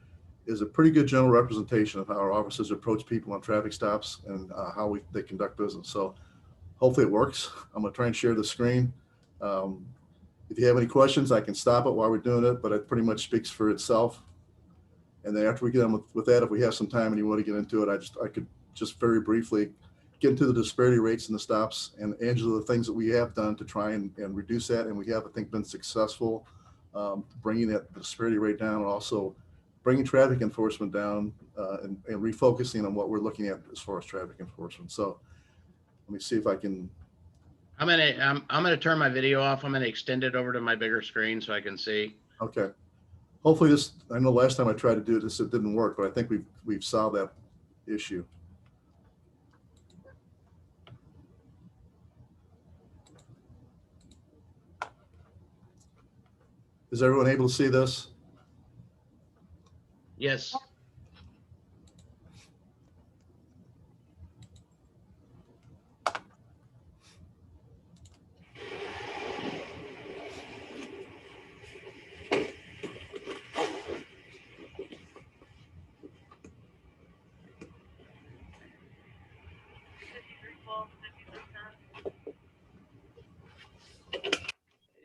is a pretty good general representation of how our officers approach people on traffic stops and how they conduct business. So hopefully it works. I'm going to try and share the screen. If you have any questions, I can stop it while we're doing it, but it pretty much speaks for itself. And then after we get on with that, if we have some time and you want to get into it, I could just very briefly get into the disparity rates and the stops. And Angela, the things that we have done to try and reduce that. And we have, I think, been successful bringing that disparity rate down and also bringing traffic enforcement down and refocusing on what we're looking at as far as traffic enforcement. So let me see if I can. I'm gonna turn my video off. I'm gonna extend it over to my bigger screen so I can see. Okay. Hopefully this, I know last time I tried to do this, it didn't work, but I think we've solved that issue. Is everyone able to see this? Yes.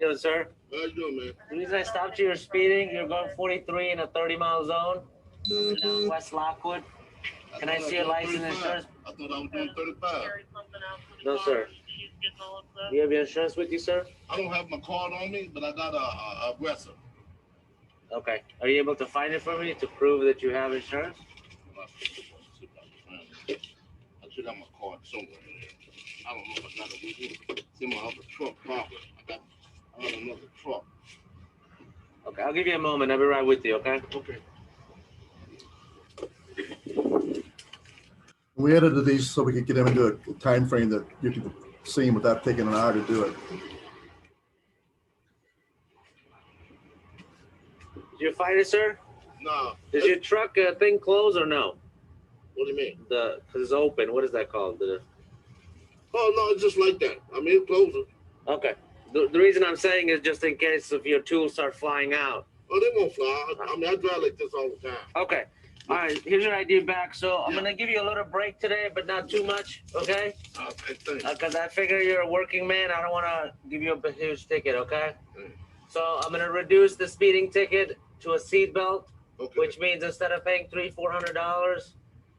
Yo, sir. How you doing, man? The reason I stopped you, you're speeding. You're going 43 in a 30-mile zone. Down West Lockwood. Can I see a license and insurance? I thought I was doing 35. No, sir. Do you have your insurance with you, sir? I don't have my card on me, but I got a aggressor. Okay. Are you able to find it for me to prove that you have insurance? I should have my card somewhere. I don't know if I got it with me. It's in my other truck, probably. I got another truck. Okay, I'll give you a moment. I'll be right with you, okay? Okay. We edited these so we could get them into a time frame that you could see them without taking an hour to do it. Did you find it, sir? No. Is your truck thing closed or no? What do you mean? Because it's open. What is that called? Oh, no, it's just like that. I mean, it's closing. Okay. The reason I'm saying is just in case if your tools start flying out. Oh, they won't fly. I mean, I drive like this all the time. Okay. All right, here's your ID back. So I'm gonna give you a little break today, but not too much, okay? Okay, thanks. Because I figure you're a working man. I don't want to give you a huge ticket, okay? So I'm gonna reduce the speeding ticket to a seat belt, Okay, which means instead of paying $400,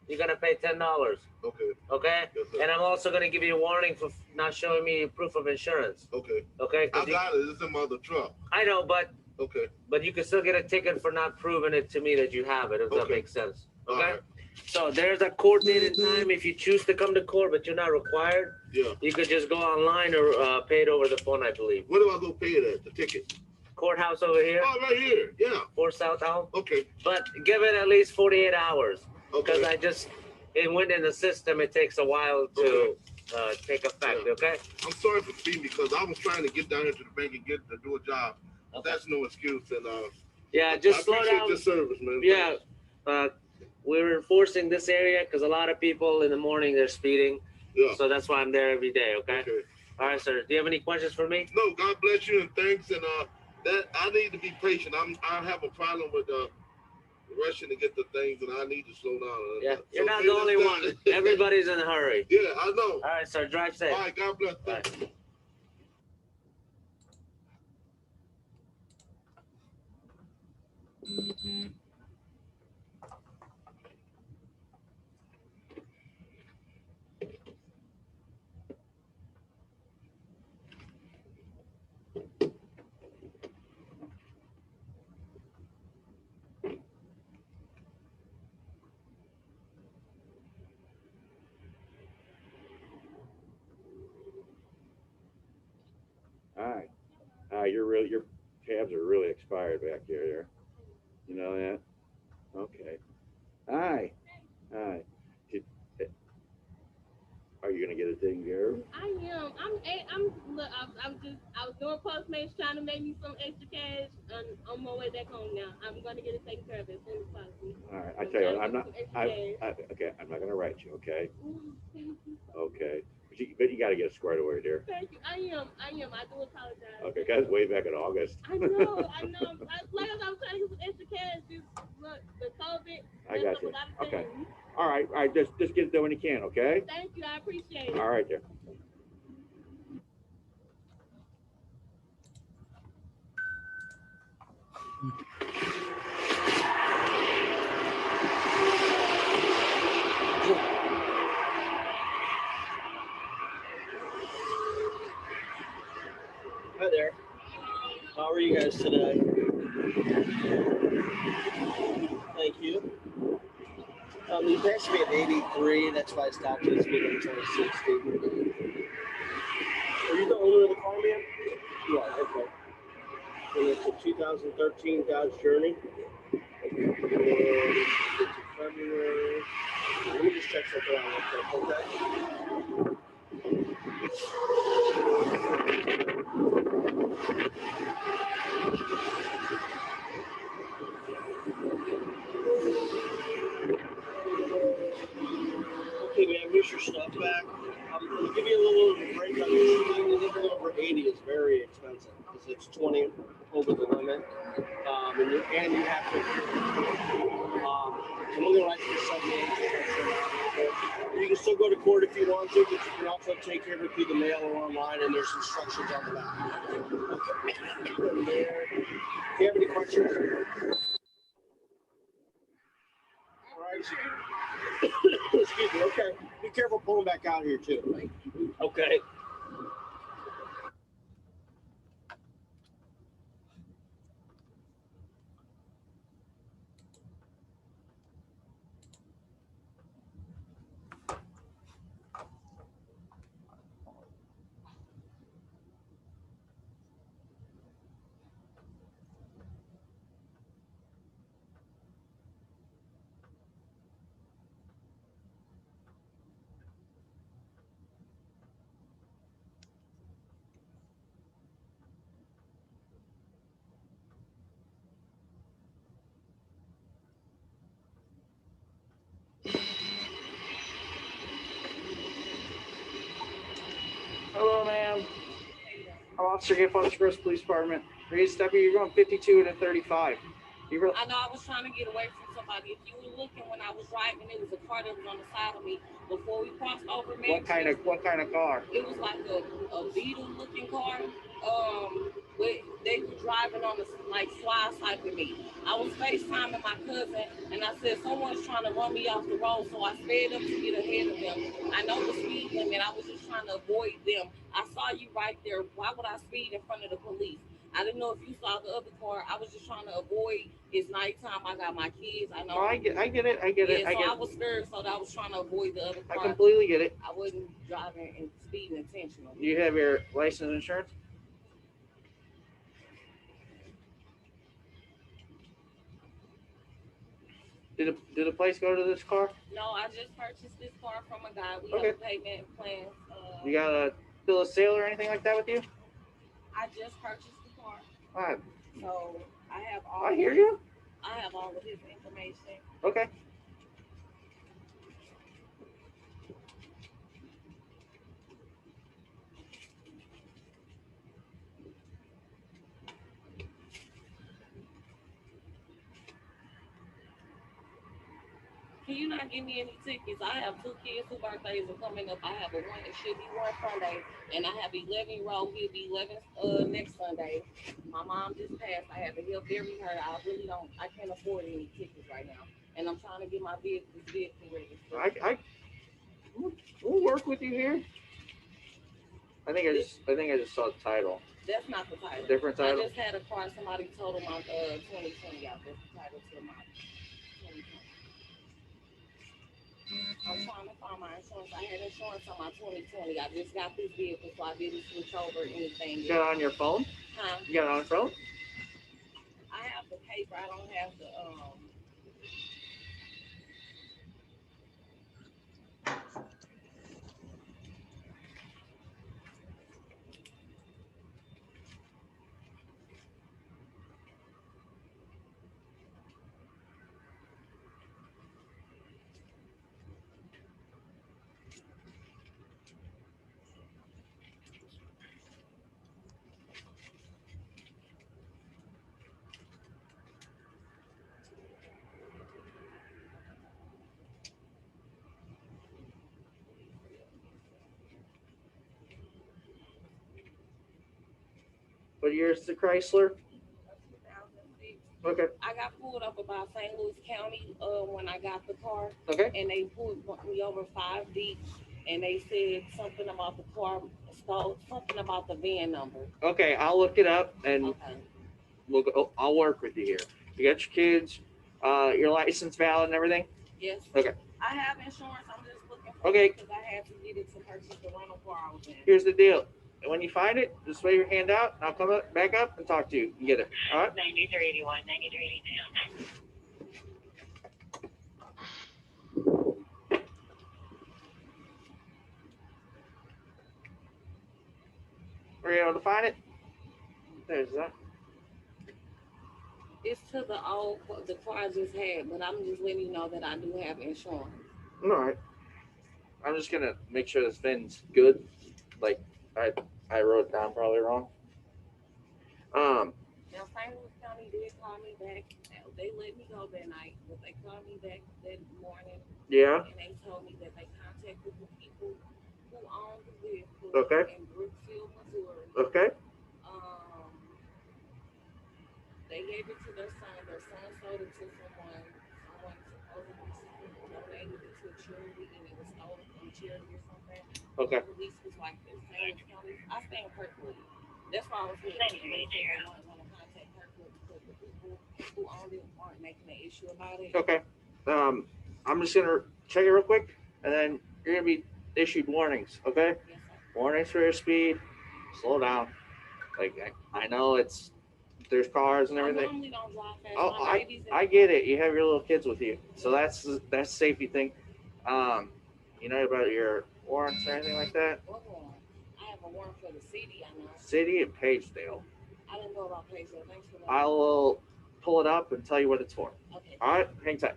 you're gonna pay $10, okay, okay? yes, sir. And I'm also gonna give you a warning for not showing me proof of insurance, Okay. okay? 'Cause I got it. It's in my other truck. I know, but Okay, you can still get a ticket for not proving it to me that you have it, if that Okay. makes sense, all okay? right. So there's a court date and time. If you choose to come to court, but you're not required, Yeah. you could just go online or pay it over the phone, I believe. Where do I go pay it at? The ticket? Courthouse over here, Oh, right here. Yeah. or South Elm. Okay, But give it at least 48 hours, because okay. it went in the system, it takes a while to take effect, Yeah. okay? I'm sorry for speeding because I was trying to get down here to the bank and get to do a job. Okay. That's no excuse. And Yeah, just I slow appreciate down. your service, man. Yeah, we're enforcing this area because a lot of people in the morning, they're speeding. Yeah. So that's why I'm there every day, okay? Okay. All right, sir. Do you have any questions for me? No, God bless you and thanks. And that I need to be patient. I have a problem with rushing to get the things, and I need to slow down. Yeah, So you're not say the this only down. one. Everybody's in a hurry. Yeah, I know. All right, sir. Drive safe. All right, God bless. Bye. Hi. Your tabs are really expired back there. You know that? Okay. Hi. Hi. Are you gonna get a thing here? I am. Look, I was doing Postmates trying to make me some extra cash, and on my way back home now. I'm gonna get it taken care of as soon as possible. All right. I tell you what, I'm not. Okay. I'm not gonna write you. Okay. Okay. But you gotta get it squared away, dear. Thank you. I am. I do apologize. Okay. Guys, way back in August. I know. Like I was trying to get some extra cash. Just look, the COVID. I got messed up you. a lot of Okay. things. All right. Just get it done when you can. Okay. Thank you. I appreciate it. All right, dear. Hi there. How are you guys today? Thank you. You passed me at 83, that's why I stopped at speed limit only 60. Are you the owner of the car, man? Yeah, okay. And it's a 2013 Dodge Journey. Okay. And it's February. Let me just check something out real quick, okay? Okay, man, here's your stuff back. I'm going to give you a little break on your speeding. Anything over 80 is very expensive because it's 20 over the limit. And you have to, I'm only allowed to 78. You can still go to court if you want to, but you can also take care of it through the mail or online, and there's instructions on the back. Okay. Do you have any questions? All right. Excuse me. Okay. Be careful pulling back out here too. Okay. Hello, ma'am. I'm Officer Giff, Forest Police Department. Raise step here. You're going 52 to 35. I know I was trying to get away from somebody. If you were looking when I was driving, it was a car that was on the side of me before we crossed over. What kind of car? It was like a Beetle looking car. But they were driving on the like slide side with me. I was FaceTiming my cousin and I said someone's trying to run me off the road, so I sped up to get ahead of them. I know the speed limit. I was just trying to avoid them. I saw you right there. Why would I speed in front of the police? I didn't know if you saw the other car. I was just trying to avoid. It's nighttime. I got my kids. I know. No, I get it. I get it. I was scared, so I was trying to avoid the other car. I completely get it. I wasn't driving and speeding intentionally. You have your license and insurance? Did the place go to this car? No, I just purchased this car from a guy. We Okay. have a payment plan. You got a bill of sale or anything like that with you? I just purchased the car, All right. so I have all. I hear you. I have all of his information. Okay. Can you not give me any tickets? I have 2 kids whose birthdays are coming up. I have a one that should be one Sunday, and I have 11-year-old. He'll be 11 next Sunday. My mom just passed. I had to help bury her. I can't afford any tickets right now, and I'm trying to get my vehicle registered. We'll work with you here. I think I just saw the title. That's not the title. Different title? I just had a car. Somebody told him my 2020 out. That's the title to my 2020. I'm trying to find my insurance. I had insurance on my 2020. I just got this vehicle, so I didn't switch over anything. You got it on your phone? Huh? You got it on your phone? I have the paper. I don't have the What year is the Chrysler? 2006. Okay. I got pulled up about St. Louis County when I got the car. Okay. And they pulled me over 5 deep, and they said something about the car, something about the VIN number. Okay, I'll look it up and Okay. we'll go. I'll work with you here. You got your kids, your license valid and everything? Yes. Okay. I have insurance. I'm just looking for Okay. it because I had to get it to purchase the rental car I was in. Here's the deal. When you find it, just wave your hand out. And I'll come back up and talk to you. You get it. All right? 9381, 9382. Were you able to find it? There's that. It's to the car I just had, but I'm just letting you know that I do have insurance. All right. I'm just gonna make sure this VIN's good. Like I wrote it down probably wrong. Now, St. Louis County did call me back. They let me go that night, but they called me back that morning. Yeah. And they told me that they contacted the people who own the vehicle Okay. in Brookfield, Missouri. Okay. They gave it to their son. Their son sold it to someone. Someone supposedly donated it to a charity, and it was stolen from a charity or something. Okay. The police was like this. St. Louis County. I stay in Kirkwood. That's why I was here. I want to contact Kirkwood because the people who owned it aren't making an issue about it. Okay. I'm just gonna check it real quick, and then you're gonna be issued warnings. Okay. Yes, sir. Warnings for your speed. Slow down. Like I know there's cars and I everything. normally don't drive fast. Oh, My baby's I get it. You have your little kids with you, so that's a safety thing. You know about your warrants or anything like that? What warrant? I have a warrant for the city. I know. City and Pagedale. I don't know about Pagedale. Thanks for that. I will pull it up and tell you what it's for. Okay. All right, hang tight.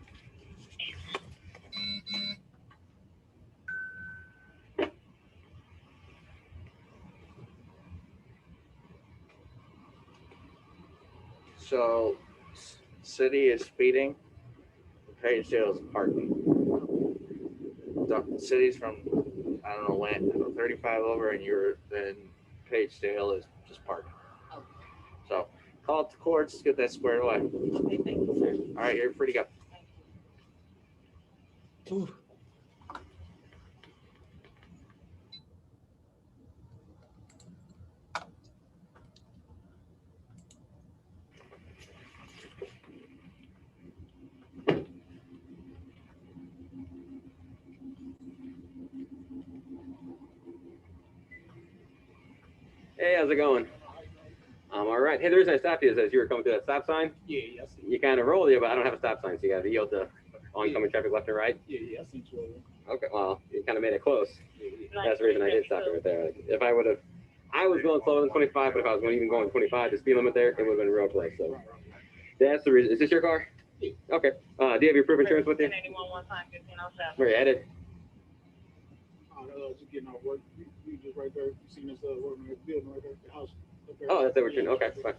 So city is speeding, Pagetdale is parking. The city's from, I don't know when, 35 over, and then Pagetdale is just parking. So call it the courts, get that squared away. Okay, thank you, sir. All right, you're free to go. Hey, how's it going? All right. Hey, the reason I stopped you is as you were coming through that stop sign. Yeah, yes. You kind of rolled you, but I don't have a stop sign, so you got to yield to oncoming traffic left and right. Yeah, I see you. Okay, well, you kind of made it close. That's the reason I did stop you right there. Like, if I would have, I was going slower than 25, but if I was even going 25, the speed limit there, it would have been real close. So that's the reason. Is this your car? Yeah. Okay. Do you have your proof of insurance with you? 1081-1507. Where you headed? Just getting off work. You just right there. You seen us working at the building right there, the house. Up there. Oh, that's what you're doing. Okay, fine.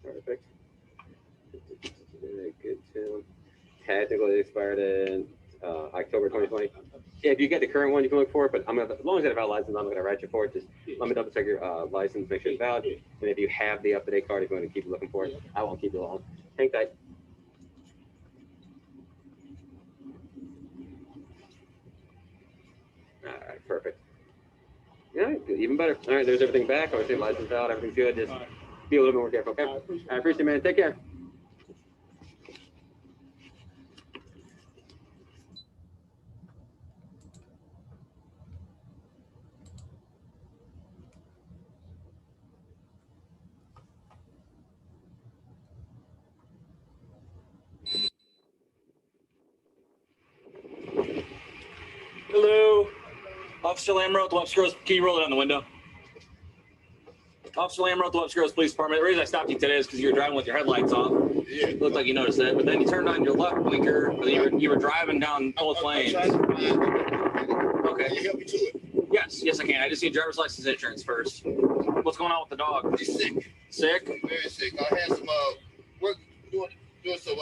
Perfect. Good too. Technically expired in October 2020. Yeah, if you get the current one, you can look for it. But as long as you have a valid license, I'm not gonna write you for it. Just let me double check your license, make sure it's valid. And if you have the up-to-date card, if you want to keep looking for it, I won't keep you long. Hang tight. All right, perfect. Yeah, even better. All right, there's everything back. I would say license valid, everything's good. Just be a little bit more careful, okay? I appreciate it, man. Take care. Hello. Officer Lamro, the Webster Groves. Can you roll it on the window? Officer Lamro, the Webster Groves Police Department. The reason I stopped you today is because you were driving with your headlights off. Yeah. It looked like you noticed that, but then you turned on your left blinker. You were driving down both lanes. Okay. Can you help me to it? Yes, I can. I just need driver's license insurance first. What's going on with the dog? He's sick. Sick? Very sick. I had some work doing some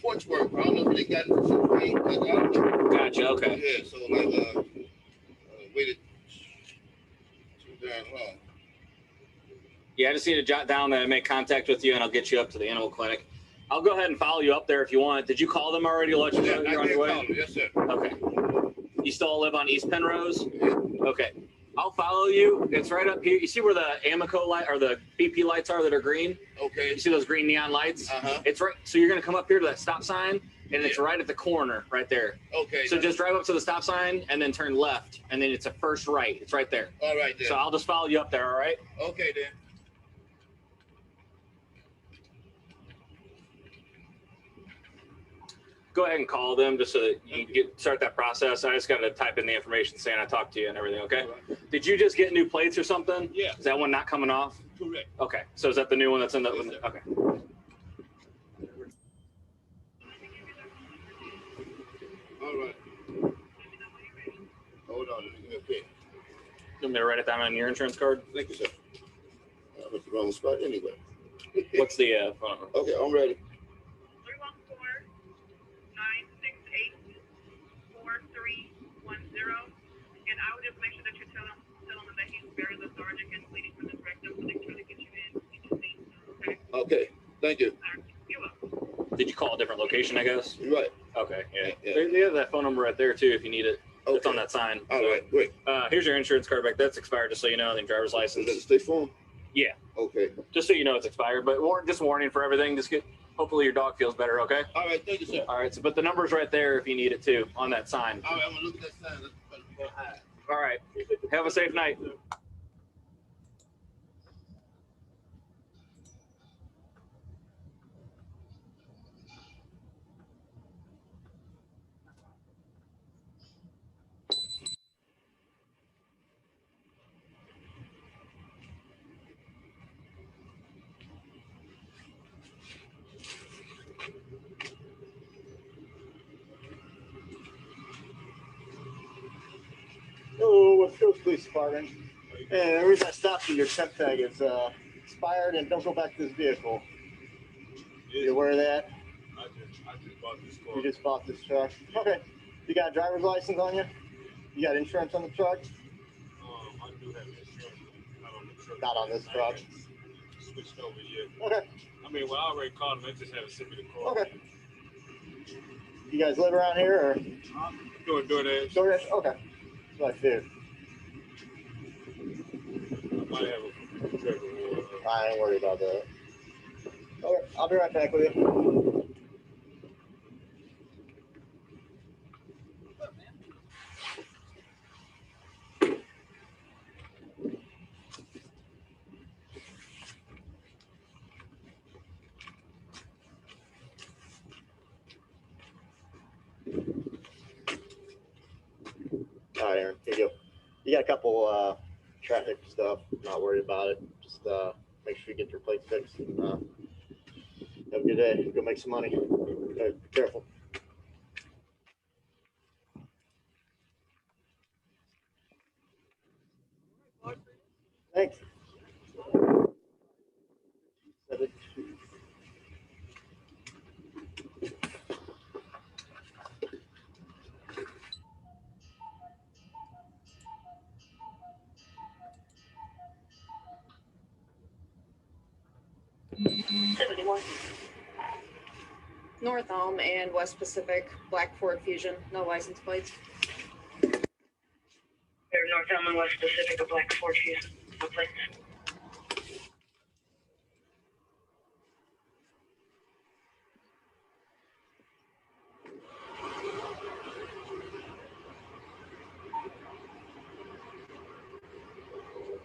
porch work. I don't know if they got it from some rain, but I don't know. Gotcha. Okay. Yeah, so like waited too damn long. Yeah, I just need to jot down that I make contact with you, and I'll get you up to the animal clinic. I'll go ahead and follow you up there if you want. Did you call them already to let you know you're on your way? Yes, sir. Okay. You still live on East Penrose? Okay. I'll follow you. It's right up here. You see where the Amoco light or the BP lights are that are green? Okay. You see those green neon lights? Uh-huh. It's right. So you're going to come up here to that stop sign, and it's right at the corner right there. Okay. So just drive up to the stop sign and then turn left, and then it's a first right. It's right there. All right, then. So I'll just follow you up there, all right? Okay, then. Go ahead and call them just so that you can start that process. I just got to type in the information saying I talked to you and everything, okay? Did you just get new plates or something? Yeah. Is that one not coming off? Correct. Okay, so is that the new one that's in the, Yes, sir. okay. All right. Hold on. Let me get a pen. You want me to write it down on your insurance card? Thank you, sir. I'm at the wrong spot anyway. What's the phone number? Okay, I'm ready. 314-968-4310. And I would just make sure that you tell him that he's very lethargic and waiting for this rectum so they try to get you in. Okay? Okay, thank you. You're welcome. Did you call a different location, I guess? Right. Okay, yeah. Yeah. They have that phone number right there too if you need it. It's Okay. on that sign. All right, great. Here's your insurance card back. That's expired, just so you know, and then driver's Is that the license. state form? Yeah, Okay. just so you know it's expired, but just warning for everything. Hopefully your dog feels better, okay? All right, thank you, sir. All right, so but the number's right there if you need it too, on that sign. All right, I'm gonna look at that sign. Let's go high. All right, have a safe night. Department. And the reason I stopped you, your temp tag is expired, and don't go back to this vehicle. You aware of that? I just bought this car. You just bought this truck. Okay. You got a driver's license on you? You got insurance on the truck? I do have insurance, not on the truck. Not on this truck. I haven't switched over yet. Okay. I mean, well, I already called them. I just haven't sent me the car. Okay. You guys live around here, or? Doing DoorDash. DoorDash? Okay. That's what I feared. I might have a truck. I ain't worried about that. Okay, I'll be right back with you. All right, Aaron, here you go. You got a couple traffic stuff. Not worried about it. Just make sure you get your plates fixed. And, have a good day. Go make some money. Okay, be careful. Thanks. 7-2. North Elm and West Pacific, Black Ford Fusion, no license plates. There's North Elm and West Pacific, a Black Ford Fusion, no plates.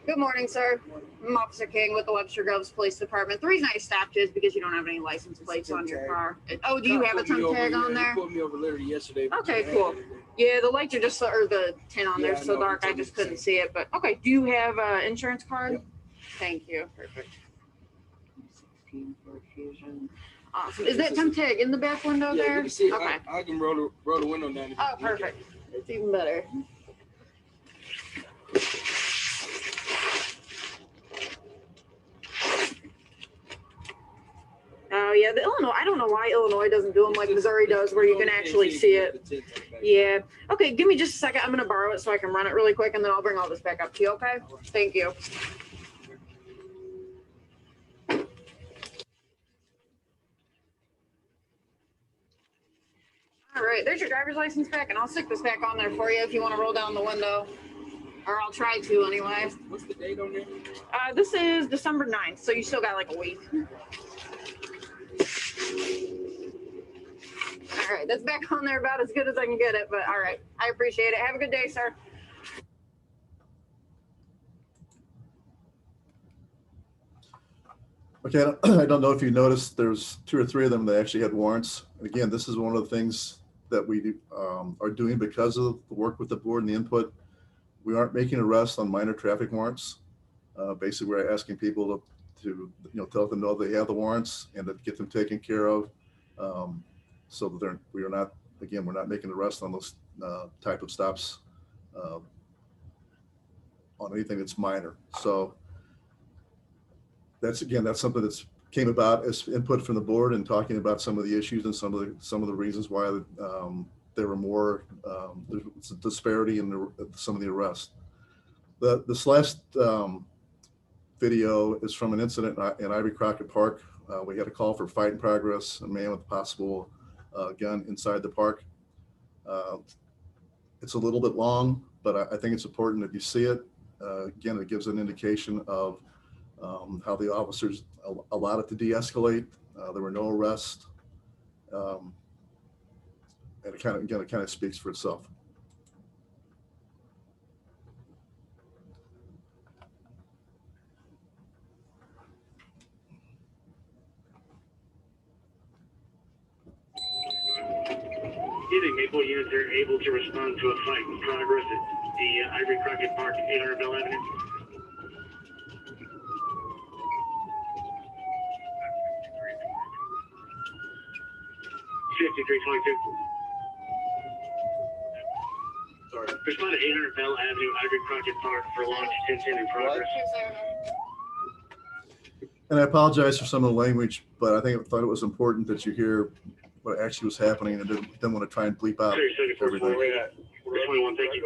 Good morning, sir. I'm Officer King with the Webster Groves Police Department. The reason I stopped you is because you don't have any license plates on your car. Oh, do you have a tongue tag on there? Pulled me over literally yesterday. Okay, cool. Yeah, the lights are just, or the tint on there Yeah, I so know, dark, it's I just couldn't see it, but, okay, do you have an insurance card? Yep. Thank you, perfect. 16 Ford Fusion. Awesome. Is that tongue tag in the back window Yeah, there? you can see it. Okay. I can roll the window down. Oh, perfect. It's even better. Oh, yeah, the Illinois, I don't know why Illinois doesn't do them like Missouri does, where you can actually see it. Yeah. Okay, give me just a second. I'm going to borrow it so I can run it really quick, and then I'll bring all this back up to you, okay? Thank you. All right, there's your driver's license back, and I'll stick this back on there for you if you want to roll down the window. Or I'll try to anyway. What's the date on there? This is December 9th, so you still got like a week. All right, that's back on there about as good as I can get it, but all right. I appreciate it. Have a good day, sir. Okay, I don't know if you noticed, there's 2 or 3 of them that actually had warrants. And again, this is one of the things that we are doing because of the work with the board and the input. We aren't making arrests on minor traffic warrants. Basically, we're asking people to tell them know they have the warrants and to get them taken care of. So that we're not making arrests on those type of stops on anything that's minor. So that's something that's came about as input from the board and talking about some of the issues and some of the reasons why there were more there's a disparity in some of the arrests. This last video is from an incident in Ivy Crockett Park. We had a call for fight in progress, a man with a possible gun inside the park. It's a little bit long, but I think it's important that you see it. Again, it gives an indication of how the officers allowed it to de-escalate. There were no arrests. And it kind of speaks for itself. Evening, Maple units are able to respond to a fight in progress at the Ivory Crockett Park at 800 Bell Avenue. $5322. Sorry. Respond to 800 Bell Avenue, Ivory Crockett Park for launch 1010 in progress. And I apologize for some of the language, but I thought it was important that you hear what actually was happening and didn't want to try and bleep out everything. 21, thank you.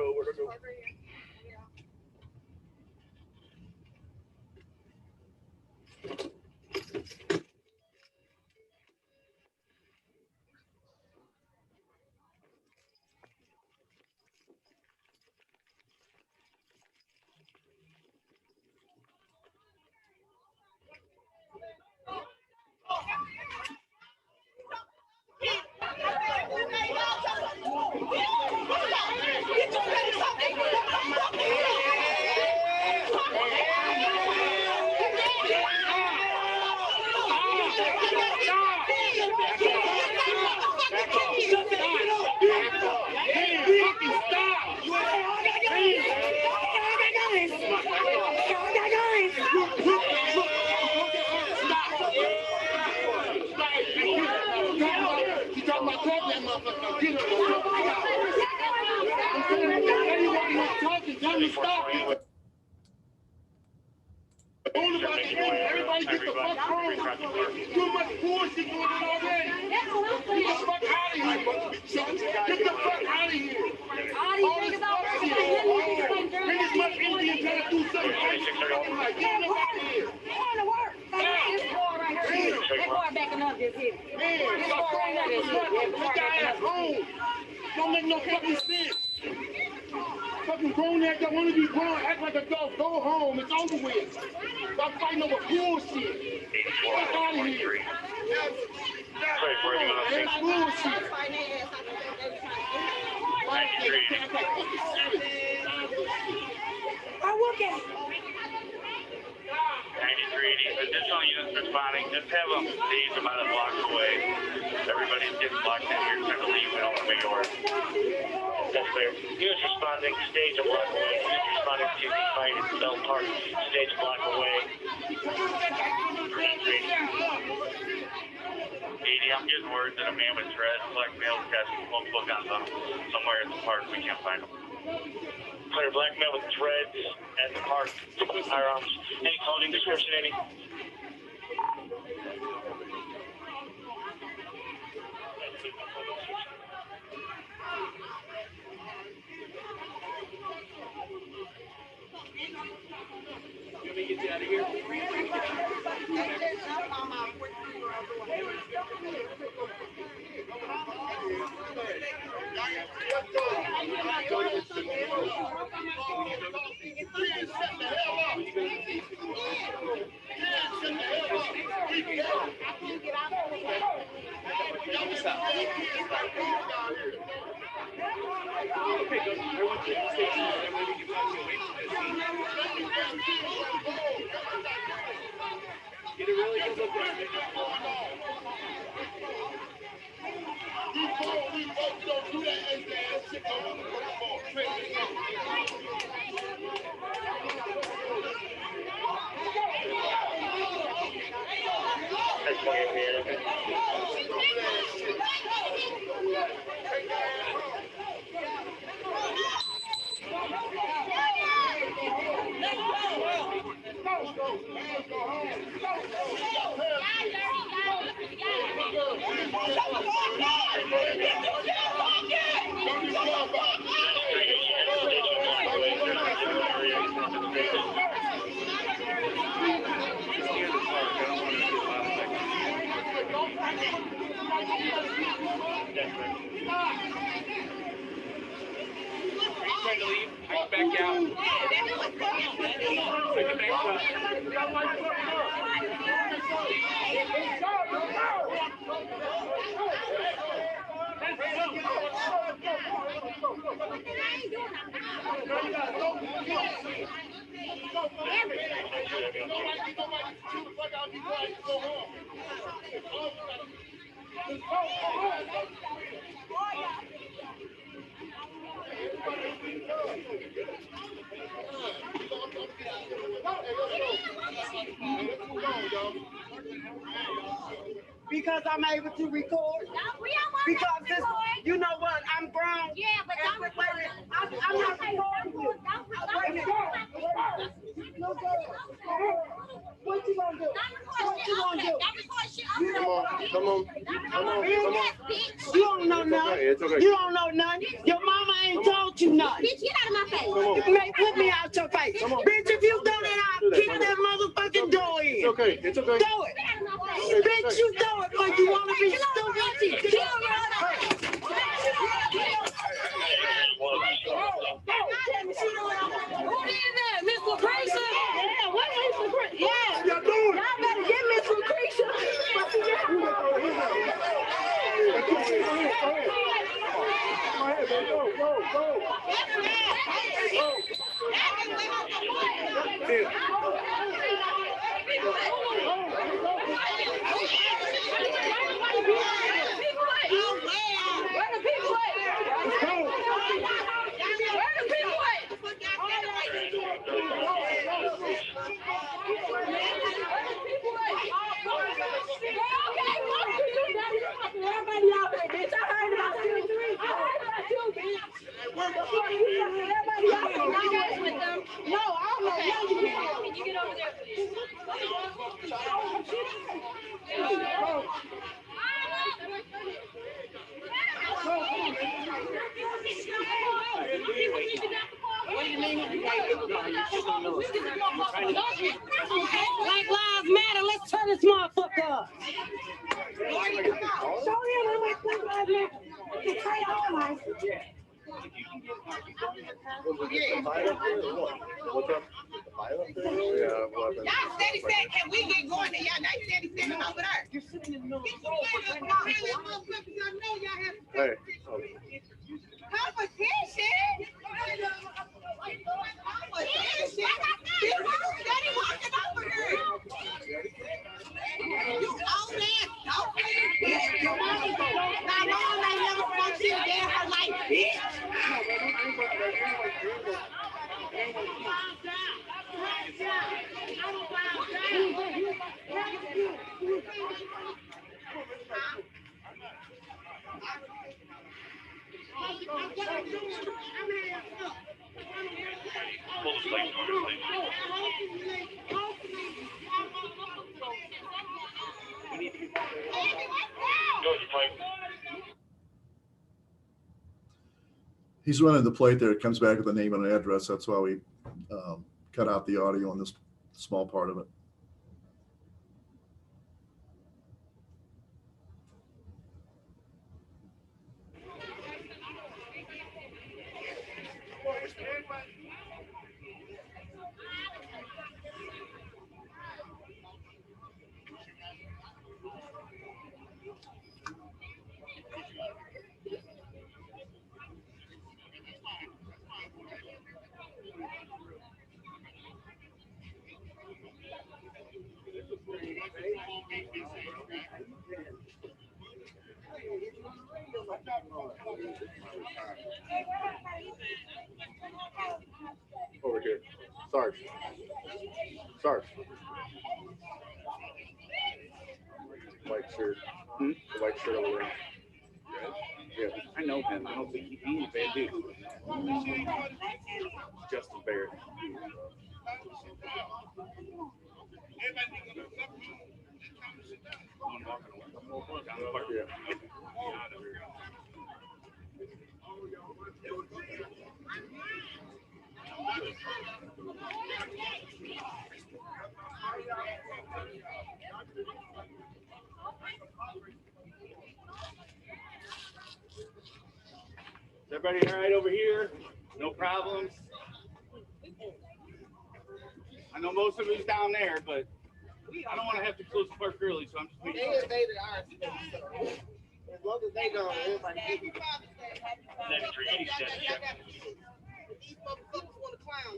Everybody get the fuck home. Too much bullshit going on already. Get the fuck out of here. Get the fuck out of here. All this fuck shit. Bring as much energy and try to do something. Like, get them out of here. Don't make no fucking sense. Fucking grown ass that want to be grown, act like adults. Go home. It's over with. Stop fighting over bullshit. Fuck out of here. That's bullshit. Additional units responding. Just have them stage about a block away. Everybody's getting blocked in here, trying to leave. We don't want to make it work. That's clear. Units responding, stage a block away. Units responding to the fight at Bell Park, stage a block away. 80, I'm getting word that a man with dreads, black male, got one book on them somewhere at the park. We can't find him. Clear, black male with dreads at the park. Firearms. Any clothing description, any? Let me get you out of here. Get a really good look at it. We don't do that ass shit. Trying to leave. I can back out. I can back Because I'm able to record. Because this, you know what? I'm grown. Yeah, but don't record. I'm not recording you. What you gonna do? What you gonna do? Come on. You don't know nothing. It's okay. You don't know nothing. Your mama ain't told you nothing. Bitch, get out of my face. Put me out your face. Bitch, if you do that, I'll kick that motherfucking door in. It's okay. It's okay. Do it. Bitch, you do it, but you wanna be stupid. Who did that? Miss Lucretia? Yeah, what Miss Lucretia? Yeah. Y'all better get Miss Lucretia. No, I don't know. Can you get over there, please? What do you mean? Black Lives Matter. Let's turn this motherfucker up. Show him how much Black Lives Matter. Y'all steady said, can we get going to y'all? They steady standing over there. You're sitting in the middle of the road. Hey. Competition? People steady walking over here. You old ass bitch. Your mama ain't never supposed to sit there her life, bitch. He's running the plate there. It comes back with the name and an address. That's why we cut out the audio on this small part of it. Over here. Sarge. Sarge. White shirt. The white shirt over there. Yeah. I know him. I don't think he's a bad dude. Justin Barrett. Yeah. Is everybody all right over here? No problems? I know most of it's down there, but I don't want to have to close the park early, so I'm just making sure. Invaded ours. As long as they go, everybody. These motherfuckers want to clown.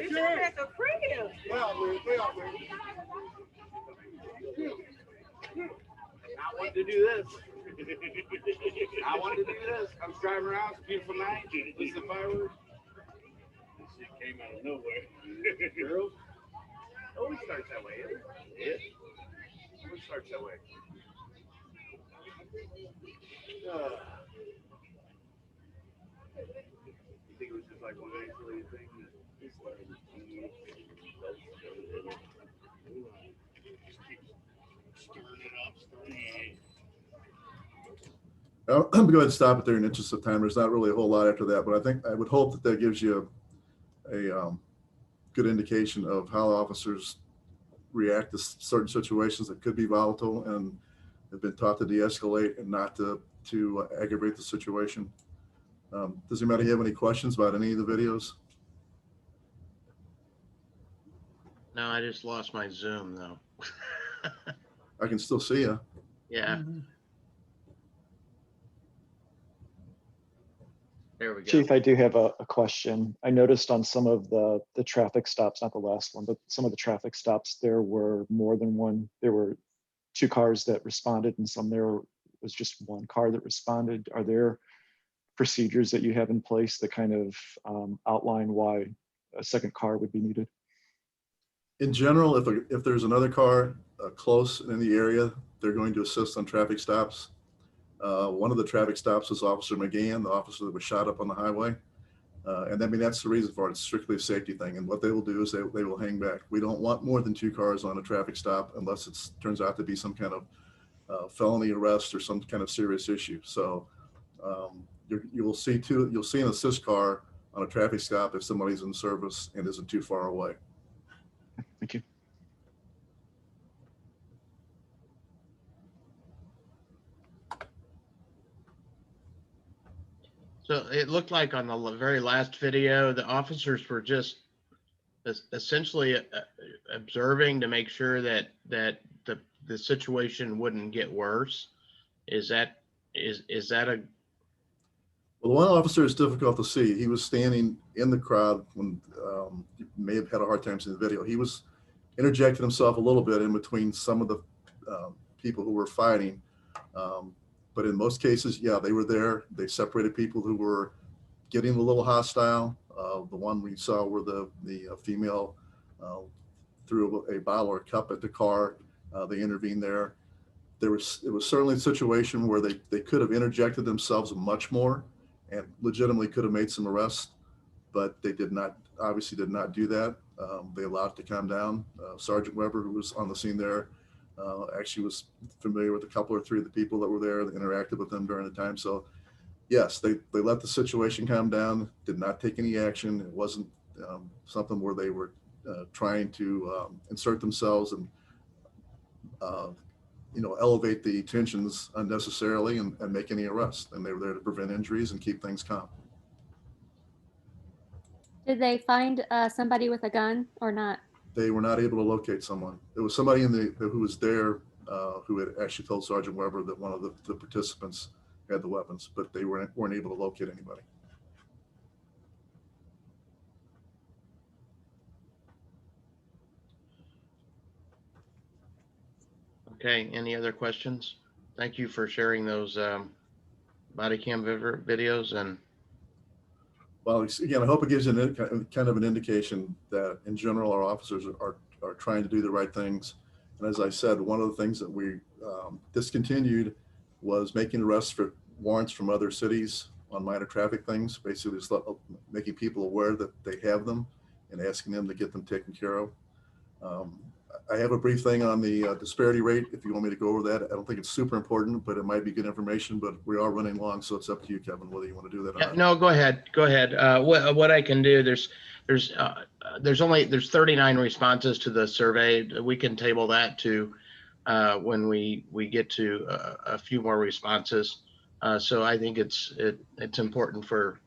You should have had the crib. I wanted to do this. I wanted to do this. I was driving around, it's a beautiful night, with some fireworks. This shit came out of nowhere. Girls? Always starts that way, isn't it? Yeah. Always starts that way. You think it was just like one isolated thing? Just keeps stirring it up, stirring it. I'm going to go ahead and stop it there in the interest of time. There's not really a whole lot after that, but I would hope that gives you a good indication of how officers react to certain situations that could be volatile and have been taught to de-escalate and not to aggravate the situation. Does anybody have any questions about any of the videos? No, I just lost my Zoom though. I can still see you. Yeah. There we go. Chief, I do have a question. I noticed on some of the traffic stops, not the last one, but some of the traffic stops, there were more than one. There were 2 cars that responded and some there was just 1 car that responded. Are there procedures that you have in place that kind of outline why a second car would be needed? In general, if there's another car close in the area, they're going to assist on traffic stops. One of the traffic stops was Officer McGann, the officer that was shot up on the highway. And I mean, that's the reason for it. It's strictly a safety thing. And what they will do is they will hang back. We don't want more than 2 cars on a traffic stop unless it turns out to be some kind of felony arrest or some kind of serious issue. So you'll see an assist car on a traffic stop if somebody's in service and isn't too far away. Thank you. So it looked like on the very last video, the officers were just essentially observing to make sure that the situation wouldn't get worse. Is that a? Well, the one officer is difficult to see. He was standing in the crowd when you may have had a hard time seeing the video. He was interjecting himself a little bit in between some of the people who were fighting. But in most cases, yeah, they were there. They separated people who were getting a little hostile. The one we saw where the female threw a bottle or a cup at the car. They intervened there. It was certainly a situation where they could have interjected themselves much more and legitimately could have made some arrests, but they obviously did not do that. They allowed it to calm down. Sergeant Weber, who was on the scene there, actually was familiar with a couple or 3 of the people that were there, that interacted with them during the time. So yes, they let the situation calm down, did not take any action. It wasn't something where they were trying to insert themselves and elevate the tensions unnecessarily and make any arrests. And they were there to prevent injuries and keep things calm. Did they find somebody with a gun or not? They were not able to locate someone. There was somebody who was there who had actually told Sergeant Weber that one of the participants had the weapons, but they weren't able to locate anybody. Okay, any other questions? Thank you for sharing those body cam videos. And well, again, I hope it gives you kind of an indication that in general, our officers are trying to do the right things. And as I said, one of the things that we discontinued was making arrests for warrants from other cities on minor traffic things, basically just making people aware that they have them and asking them to get them taken care of. I have a brief thing on the disparity rate. If you want me to go over that, I don't think it's super important, but it might be good information, but we are running long. So it's up to you, Kevin, whether you want to do that or not. No, go ahead. Go ahead. What I can do, there's 39 responses to the survey. We can table that to when we get to a few more responses. So I think it's important for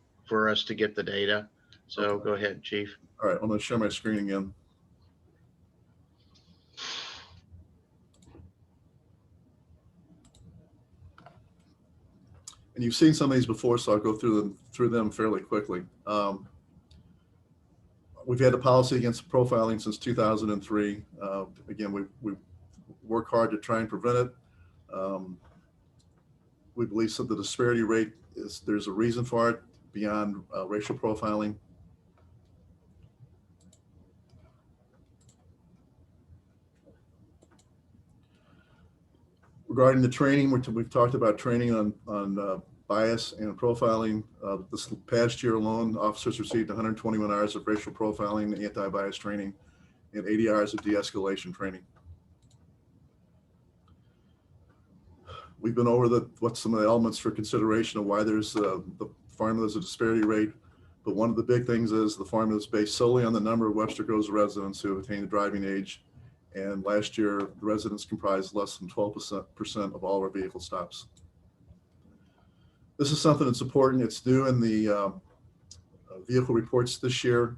us to get the data. So okay. Go ahead, Chief. All right, I'm going to share my screen again. And you've seen some of these before, so I'll go through them fairly quickly. We've had a policy against profiling since 2003. Again, we work hard to try and prevent it. We believe that the disparity rate there's a reason for it beyond racial profiling. Regarding the training, we've talked about training on bias and profiling. This past year alone, officers received 121 hours of racial profiling, anti-bias training, and 80 hours of de-escalation training. We've been over what's some of the elements for consideration of why there's the formula's a disparity rate, but one of the big things is the formula is based solely on the number of Webster Groves residents who have attained the driving age. And last year, the residents comprised less than 12% of all our vehicle stops. This is something that's important. It's due in the vehicle reports this year.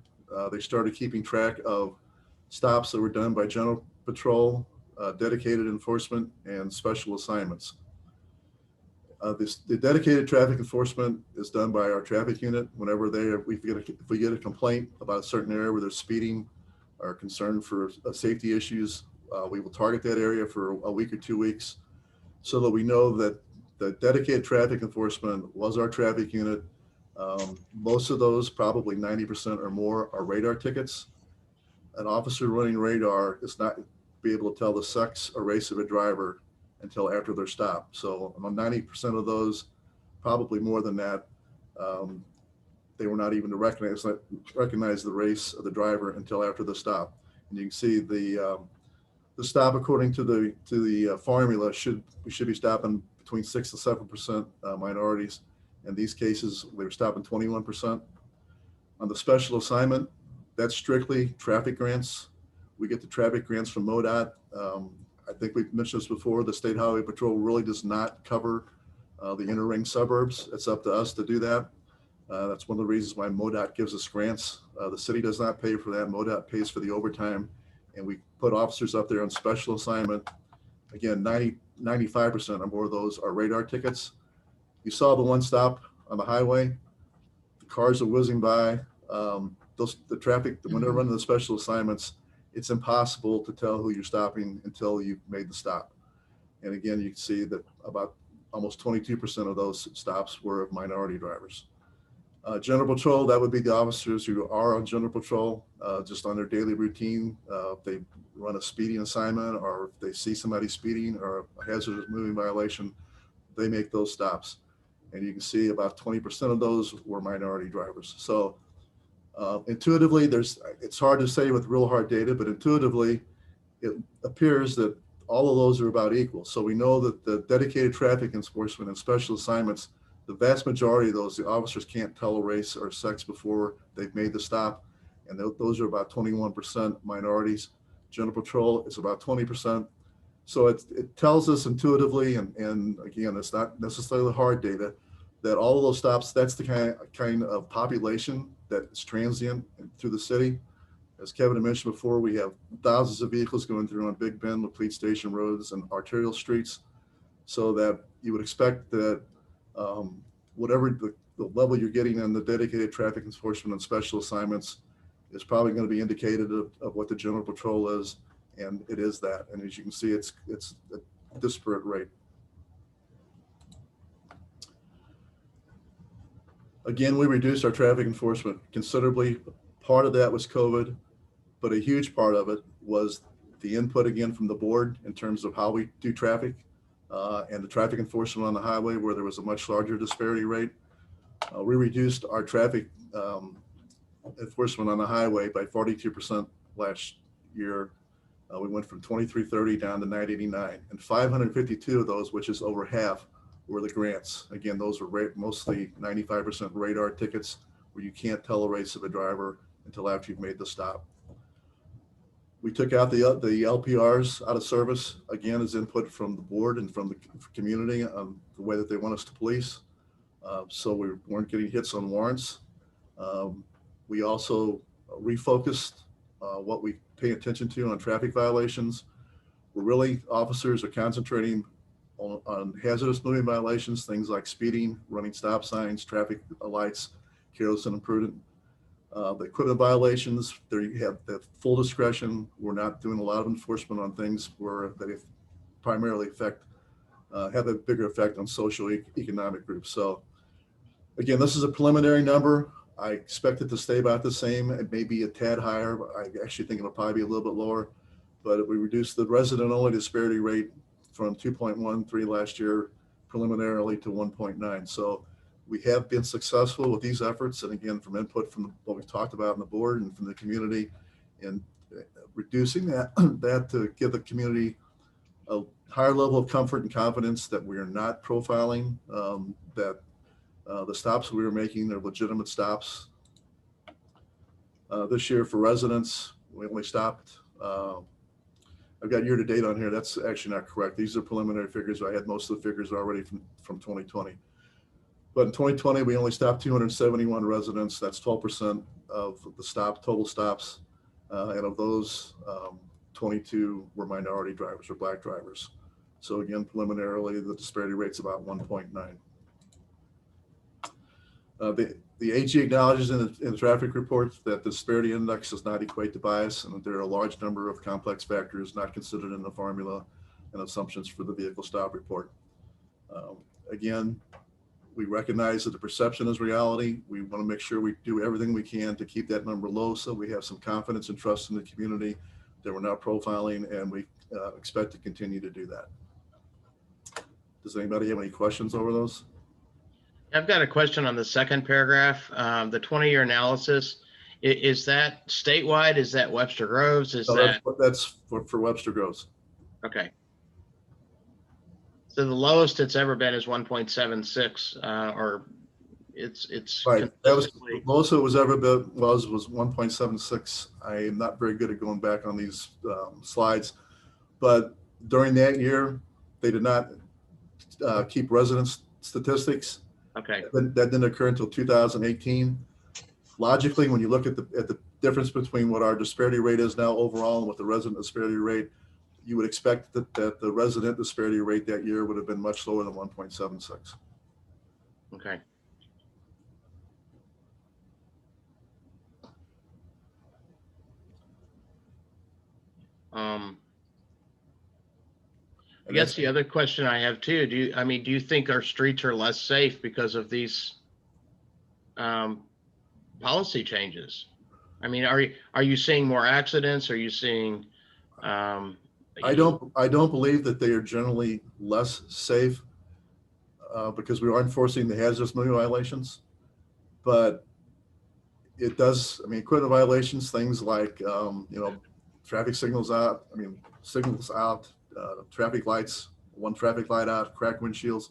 They started keeping track of stops that were done by General Patrol, dedicated enforcement, and special assignments. The dedicated traffic enforcement is done by our traffic unit. Whenever if we get a complaint about a certain area where there's speeding or concern for safety issues, we will target that area for a week or 2 weeks so that we know that the dedicated traffic enforcement was our traffic unit. Most of those, probably 90% or more, are radar tickets. An officer running radar is not be able to tell the sex or race of a driver until after they're stopped. So on 90% of those, probably more than that, they were not even to recognize the race of the driver until after the stop. And you can see the stop, according to the formula, we should be stopping between 6 to 7% minorities. In these cases, we were stopping 21%. On the special assignment, that's strictly traffic grants. We get the traffic grants from MoDOT. I think we've mentioned this before. The State Highway Patrol really does not cover the inner ring suburbs. It's up to us to do that. That's one of the reasons why MoDOT gives us grants. The city does not pay for that. MoDOT pays for the overtime, and we put officers up there on special assignment. Again, 95% or more of those are radar tickets. You saw the one stop on the highway. The cars are whizzing by. The traffic, when they're running the special assignments, it's impossible to tell who you're stopping until you've made the stop. And again, you can see that about almost 22% of those stops were of minority drivers. General Patrol, that would be the officers who are on General Patrol, just on their daily routine. If they run a speeding assignment, or if they see somebody speeding or a hazardous moving violation, they make those stops. And you can see about 20% of those were minority drivers. So intuitively, it's hard to say with real hard data, but intuitively, it appears that all of those are about equal. So we know that the dedicated traffic enforcement and special assignments, the vast majority of those, the officers can't tell a race or sex before they've made the stop. And those are about 21% minorities. General Patrol is about 20%. So it tells us intuitively, and again, it's not necessarily hard data, that all of those stops, that's the kind of population that is transient through the city. As Kevin had mentioned before, we have thousands of vehicles going through on Big Bend, Laplete Station roads, and arterial streets, so that you would expect that whatever the level you're getting on the dedicated traffic enforcement and special assignments is probably going to be indicated of what the General Patrol is, and it is that. And as you can see, it's a disparate rate. Again, we reduced our traffic enforcement considerably. Part of that was COVID, but a huge part of it was the input again from the board in terms of how we do traffic and the traffic enforcement on the highway, where there was a much larger disparity rate. We reduced our traffic enforcement on the highway by 42% last year. We went from 2330 down to 989, and 552 of those, which is over half, were the grants. Again, those were mostly 95% radar tickets, where you can't tell a race of a driver until after you've made the stop. We took out the LPRs out of service, again, as input from the board and from the community on the way that they want us to police. So we weren't getting hits on warrants. We also refocused what we pay attention to on traffic violations. Officers are concentrating on hazardous moving violations, things like speeding, running stop signs, traffic lights, careless and imprudent. The equipment violations, there you have the full discretion. We're not doing a lot of enforcement on things where that if primarily have a bigger effect on social economic groups. So again, this is a preliminary number. I expect it to stay about the same. It may be a tad higher, but I actually think it'll probably be a little bit lower. But we reduced the resident-only disparity rate from 2.13 last year preliminarily to 1.9. So we have been successful with these efforts. And again, from input from what we've talked about in the board and from the community, and reducing that, to give the community a higher level of comfort and confidence that we are not profiling, that the stops we were making are legitimate stops. This year for residents, we only stopped, I've got year to date on here. That's actually not correct. These are preliminary figures. I had most of the figures already from 2020. But in 2020, we only stopped 271 residents. That's 12% of the total stops. And of those, 22 were minority drivers or Black drivers. So again, preliminarily, the disparity rate's about 1.9. The AG acknowledges in the traffic report that the disparity index does not equate to bias, and that there are a large number of complex factors not considered in the formula and assumptions for the vehicle stop report. Again, we recognize that the perception is reality. We want to make sure we do everything we can to keep that number low, so we have some confidence and trust in the community that we're not profiling, and we expect to continue to do that. Does anybody have any questions over those? I've got a question on the second paragraph, the 20-year analysis. Is that statewide? Is that Webster Groves? Is that? That's for Webster Groves. Okay. So the lowest it's ever been is 1.76, or it's right. That was the lowest it was ever been was 1.76. I am not very good at going back on these slides, but during that year, they did not keep residence statistics. Okay. That didn't occur until 2018. Logically, when you look at the difference between what our disparity rate is now overall and what the resident disparity rate, you would expect that the resident disparity rate that year would have been much lower than 1.76. Okay. I guess the other question I have too, do you think our streets are less safe because of these policy changes? I mean, are you seeing more accidents? Are you seeing? I don't believe that they are generally less safe because we are enforcing the hazardous moving violations, but it does. I mean, equipment violations, things like traffic signals out. I mean, signals out. Traffic lights, one traffic light out, cracked windshields.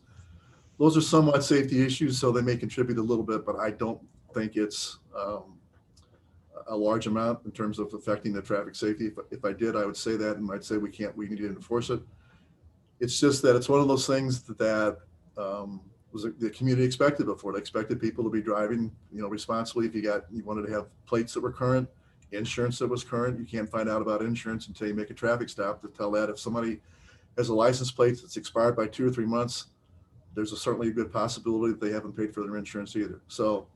Those are somewhat safety issues, so they may contribute a little bit, but I don't think it's a large amount in terms of affecting the traffic safety. If I did, I would say that, and I'd say we need to enforce it. It's just that it's one of those things that was the community expected before. They expected people to be driving, responsibly. If you wanted to have plates that were current, insurance that was current. You can't find out about insurance until you make a traffic stop to tell that if somebody has a license plate that's expired by 2 or 3 months, there's certainly a good possibility that they haven't paid for their insurance either. So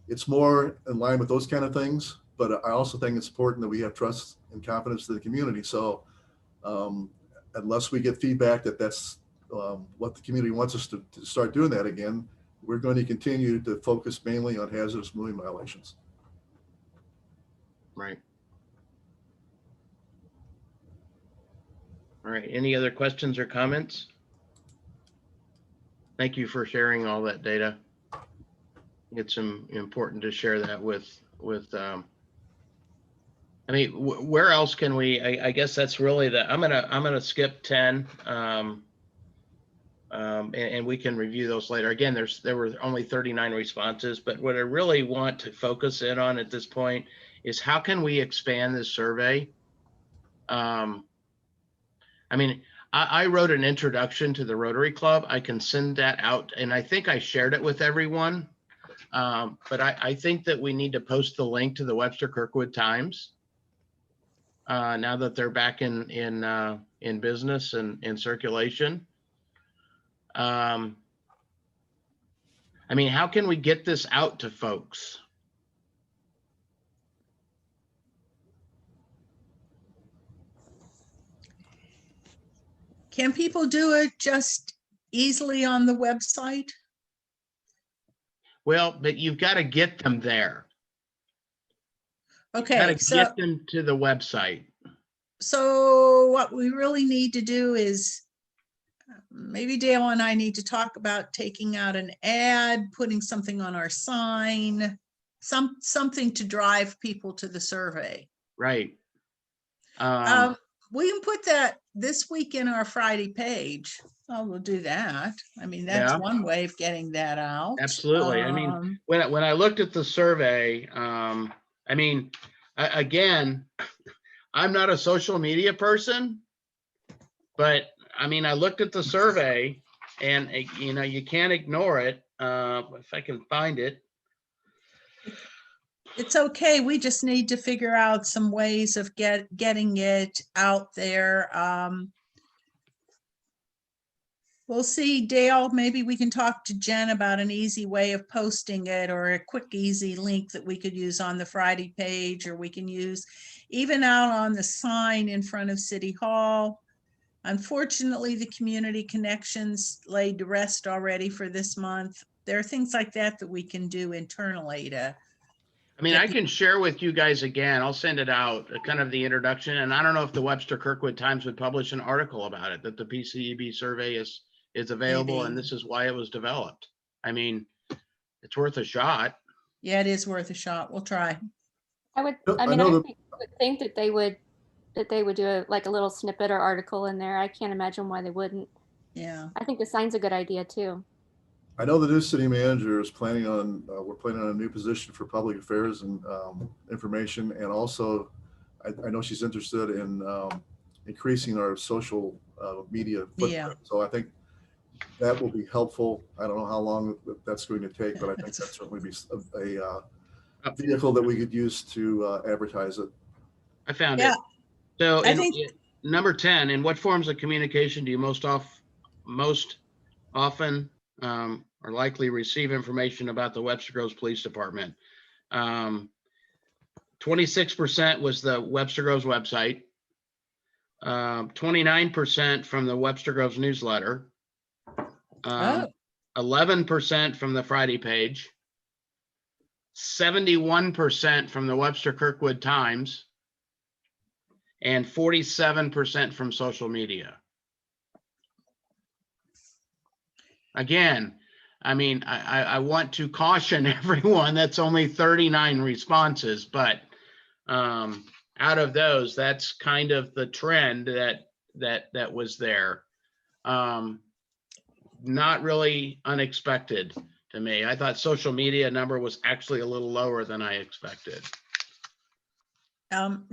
it's more in line with those kind of things, but I also think it's important that we have trust and confidence in the community. So unless we get feedback that that's what the community wants us to start doing that again, we're going to continue to focus mainly on hazardous moving violations. Right. All right. Any other questions or comments? Thank you for sharing all that data. It's important to share that with I mean, where else can we? I guess that's really I'm gonna skip 10, and we can review those later. Again, there were only 39 responses, but what I really want to focus in on at this point is how can we expand this survey? I mean, I wrote an introduction to the Rotary Club. I can send that out, and I think I shared it with everyone. But I think that we need to post the link to the Webster Kirkwood Times now that they're back in business and in circulation. I mean, how can we get this out to folks? Can people do it just easily on the website? Well, but you've got to get them there. Got Okay, to so, get them to the website. so what we really need to do is maybe Dale and I need to talk about taking out an ad, putting something on our sign, something to drive people to the survey. Right. We can put that this week in our Friday page. Oh, we'll do that. I mean, that's Yeah. one way of getting that out. Absolutely. I mean, when I looked at the survey, I mean, again, I'm not a social media person, but I mean, I looked at the survey and you know, you can't ignore it. If I can find it. It's okay. We just need to figure out some ways of getting it out there. We'll see, Dale, maybe we can talk to Jen about an easy way of posting it, or a quick, easy link that we could use on the Friday page, or we can use even out on the sign in front of City Hall. Unfortunately, the community connections laid to rest already for this month. There are things like that that we can do internally to. I mean, I can share with you guys again. I'll send it out, kind of the introduction. And I don't know if the Webster Kirkwood Times would publish an article about it, that the PCEB survey is available and this is why it was developed. I mean, it's worth a shot. Yeah, it is worth a shot. We'll try. I would think that they would do like a little snippet or article in there. I can't imagine why they wouldn't. Yeah. I think the sign's a good idea too. I know the new city manager is planning on, we're planning on a new position for public affairs and information. And also, I know she's interested in increasing our social media footprint. Yeah. So I think that will be helpful. I don't know how long that's going to take, but I think that's certainly be a vehicle that we could use to advertise it. I found it. So I think number 10, in what forms of communication do you most often or likely receive information about the Webster Groves Police Department? 26% was the Webster Groves website. 29% from the Webster Groves newsletter. 11% from the Friday page. 71% from the Webster Kirkwood Times. And 47% from social media. Again, I mean, I want to caution everyone that's only 39 responses, but out of those, that's kind of the trend that was there. Not really unexpected to me. I thought social media number was actually a little lower than I expected.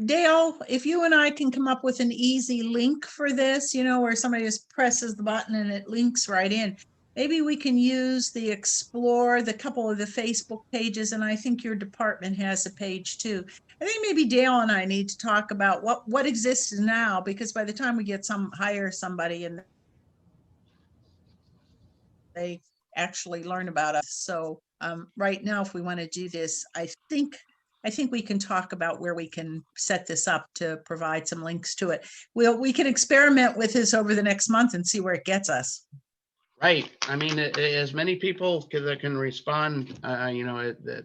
Dale, if you and I can come up with an easy link for this, you know, where somebody just presses the button and it links right in. Maybe we can use the Explore, the couple of the Facebook pages, and I think your department has a page too. I think maybe Dale and I need to talk about what exists now, because by the time we get hire somebody and they actually learn about us. So right now, if we want to do this, I think we can talk about where we can set this up to provide some links to it. We can experiment with this over the next month and see where it gets us. Right. I mean, as many people that can respond, you know, that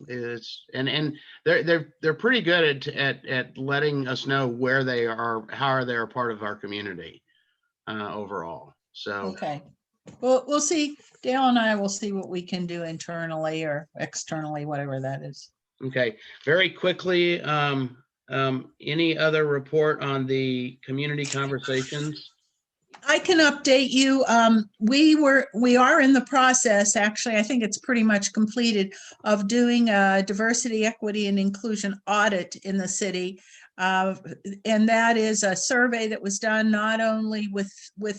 is, and they're pretty good at letting us know where they are, how they're a part of our community overall. So okay, well, we'll see. Dale and I will see what we can do internally or externally, whatever that is. Okay, very quickly, any other report on the community conversations? I can update you. We are in the process, actually, I think it's pretty much completed, of doing a diversity, equity, and inclusion audit in the city. And that is a survey that was done not only with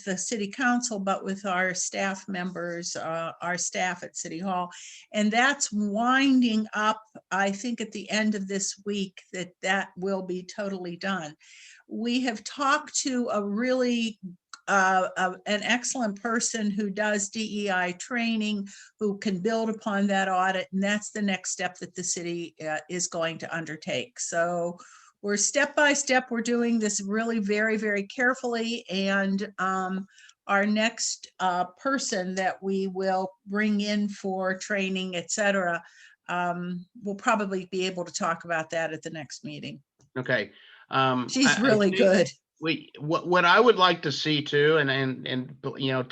the city council, but with our staff members, our staff at City Hall. And that's winding up, I think, at the end of this week, that will be totally done. We have talked to a really an excellent person who does DEI training, who can build upon that audit, and that's the next step that the city is going to undertake. So we're step by step, we're doing this really very, very carefully. And our next person that we will bring in for training, et cetera, we'll probably be able to talk about that at the next meeting. Okay. She's I really think good. What I would like to see too, and you know,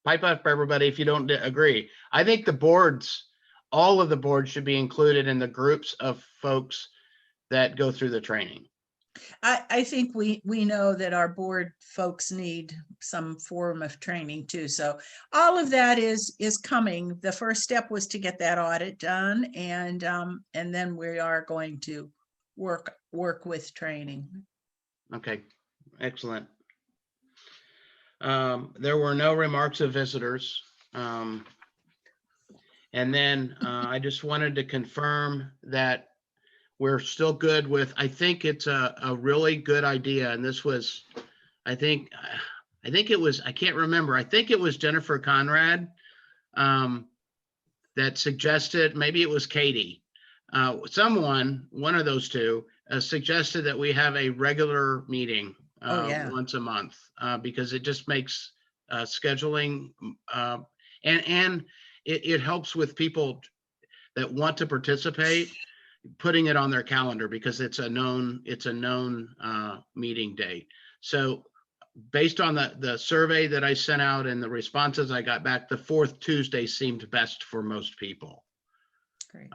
pipe up for everybody if you don't agree. I think the boards, all of the boards should be included in the groups of folks that go through the training. I think we know that our board folks need some form of training too. So all of that is coming. The first step was to get that audit done, and then we are going to work with training. Okay, excellent. There were no remarks of visitors. And then I just wanted to confirm that we're still good with, I think it's a really good idea. And this was, I think it was, I can't remember. I think it was Jennifer Conrad that suggested, maybe it was Katie. One of those two suggested that we have a regular meeting once a month because it just makes scheduling and it helps with people that want to participate, putting it on their calendar because it's a known meeting date. So based on the survey that I sent out and the responses I got back, the fourth Tuesday seemed best for most people. Great.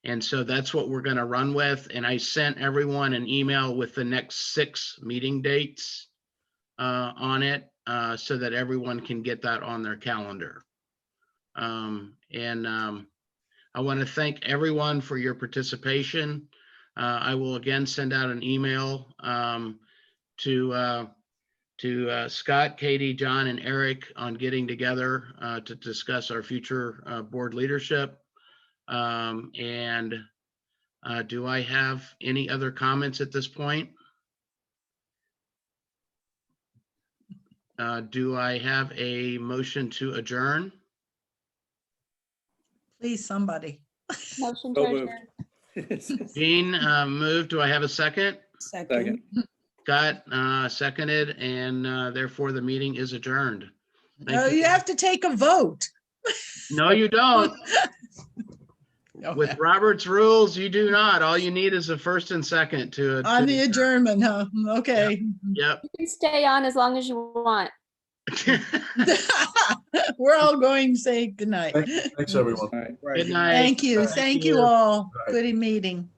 And so that's what we're going to run with. And I sent everyone an email with the next 6 meeting dates on it so that everyone can get that on their calendar. I want to thank everyone for your participation. I will again send out an email to Scott, Katie, John, and Eric on getting together to discuss our future board leadership. Do I have any other comments at this point? Do I have a motion to adjourn? Please, somebody. Motion to adjourn. Jean moved. Do I have a second? Second. Scott seconded, and therefore the meeting is adjourned. No, you have to take a vote. No, you don't. With Robert's rules, you do not. All you need is a first and second to On the adjournment, huh? Okay. Yep. You can stay on as long as you want. We're all going to say goodnight. Thanks, everyone. Good night. Thank you. Thank you all. Good night. Good meeting.